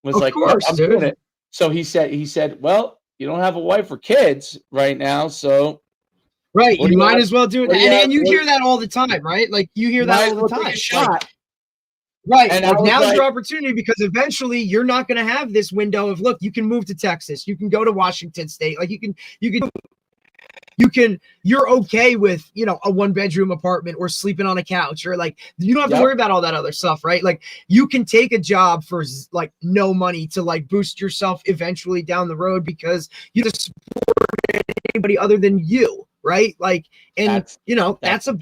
was like, I'm doing it. So he said, well, you don't have a wife or kids right now, so right, you might as well do it. And you hear that all the time, right? Like you hear that all the time. Take a shot. Right. And now's your opportunity, because eventually you're not going to have this window of, look, you can move to Texas. You can go to Washington State. Like you're okay with, a 1-bedroom apartment or sleeping on a couch, or like, you don't have to worry about all that other stuff, right? Like you can take a job for like no money to like boost yourself eventually down the road, because you don't support anybody other than you. Right. Like, and that's a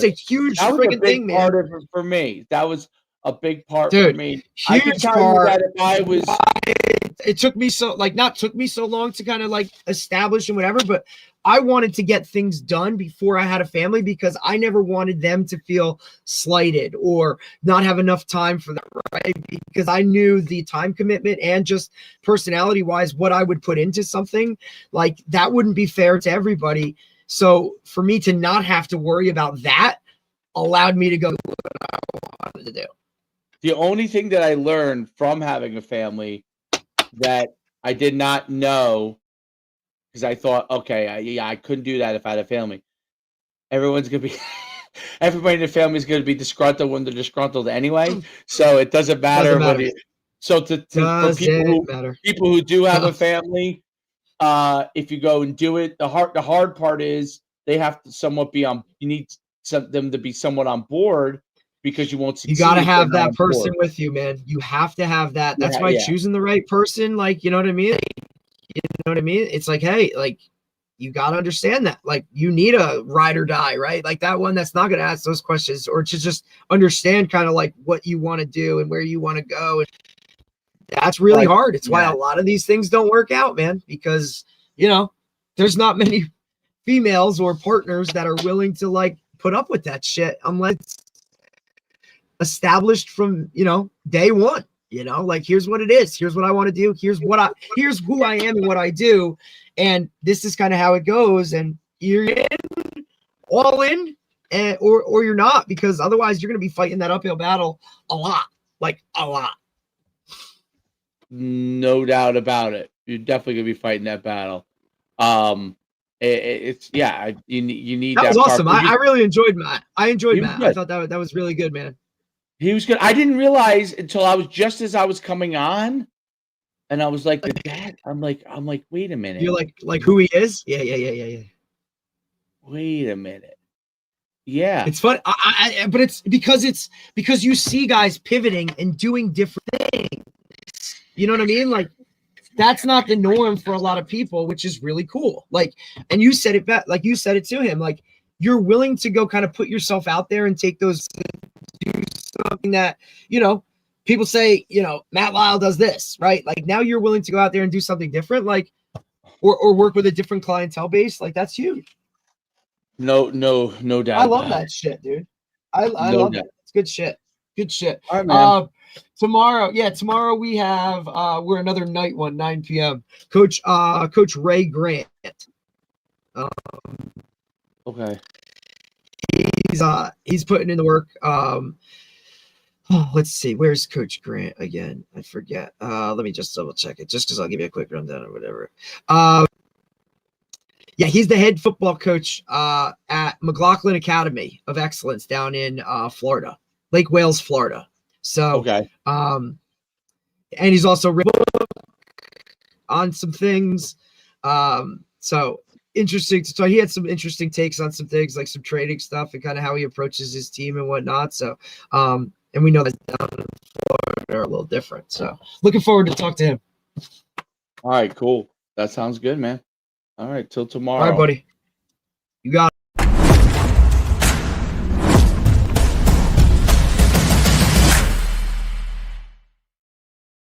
huge freaking thing, man. Part of it for me. That was a big part for me. I can tell you that if I was, it took me so long to kind of like establish and whatever, but I wanted to get things done before I had a family, because I never wanted them to feel slighted or not have enough time for them, right? Because I knew the time commitment and just personality wise, what I would put into something like that wouldn't be fair to everybody. So for me to not have to worry about that allowed me to go do what I wanted to do. The only thing that I learned from having a family that I did not know, because I thought, okay, I couldn't do that if I had a family. Everybody in the family is going to be disgruntled when they're disgruntled anyway. So it doesn't matter. For people who do have a family, if you go and do it, the hard part is they have to somewhat be on. You need them to be somewhat on board, because you won't succeed. You got to have that person with you, man. You have to have that. That's why choosing the right person, like, you know what I mean? know what I mean? It's like, hey, like, you got to understand that, like, you need a ride or die, right? Like that one that's not going to ask those questions, or to just understand kind of like what you want to do and where you want to go. And that's really hard. It's why a lot of these things don't work out, man, because, you know, there's not many females or partners that are willing to like put up with that shit unless it's established from, you know, day one. You know, like, here's what it is. Here's what I want to do. Here's who I am and what I do. And this is kind of how it goes. And you're in, all in, or you're not, because otherwise you're going to be fighting that uphill battle a lot. No doubt about it. You're definitely going to be fighting that battle. You need that. That was awesome. I really enjoyed Matt. I thought that was really good, man. He was good. I didn't realize until I was coming on, and I was like, I'm like, wait a minute. You're like who he is? Yeah. Wait a minute. Yeah. It's fun. But it's because you see guys pivoting and doing different things. You know what I mean? Like, that's not the norm for a lot of people, which is really cool. Like, and you said it back, like you said it to him, like, you're willing to go kind of put yourself out there and take those, do something that, you know, people say, you know, Matt Lyle does this, right? Like, now you're willing to go out there and do something different, like, or work with a different clientele base. Like, that's huge. No doubt. I love that shit, dude. I love it. It's good shit. All right, man. Tomorrow we have we're another night one, 9 p.m. Coach Ray Grant. Okay. He's putting in the work. Let's see, where's Coach Grant again? I forget. Let me just double check it, just because I'll give you a quick rundown or whatever. Yeah, he's the head football coach at McLaughlin Academy of Excellence down in Florida, Lake Wales, Florida. So, okay. And he's also written on some things. So interesting. So he had some interesting takes on some things, like some trading stuff and kind of how he approaches his team and whatnot. So, and we know that down in Florida are a little different. So looking forward to talk to him. All right, cool. That sounds good, man. All right, till tomorrow. All right, buddy.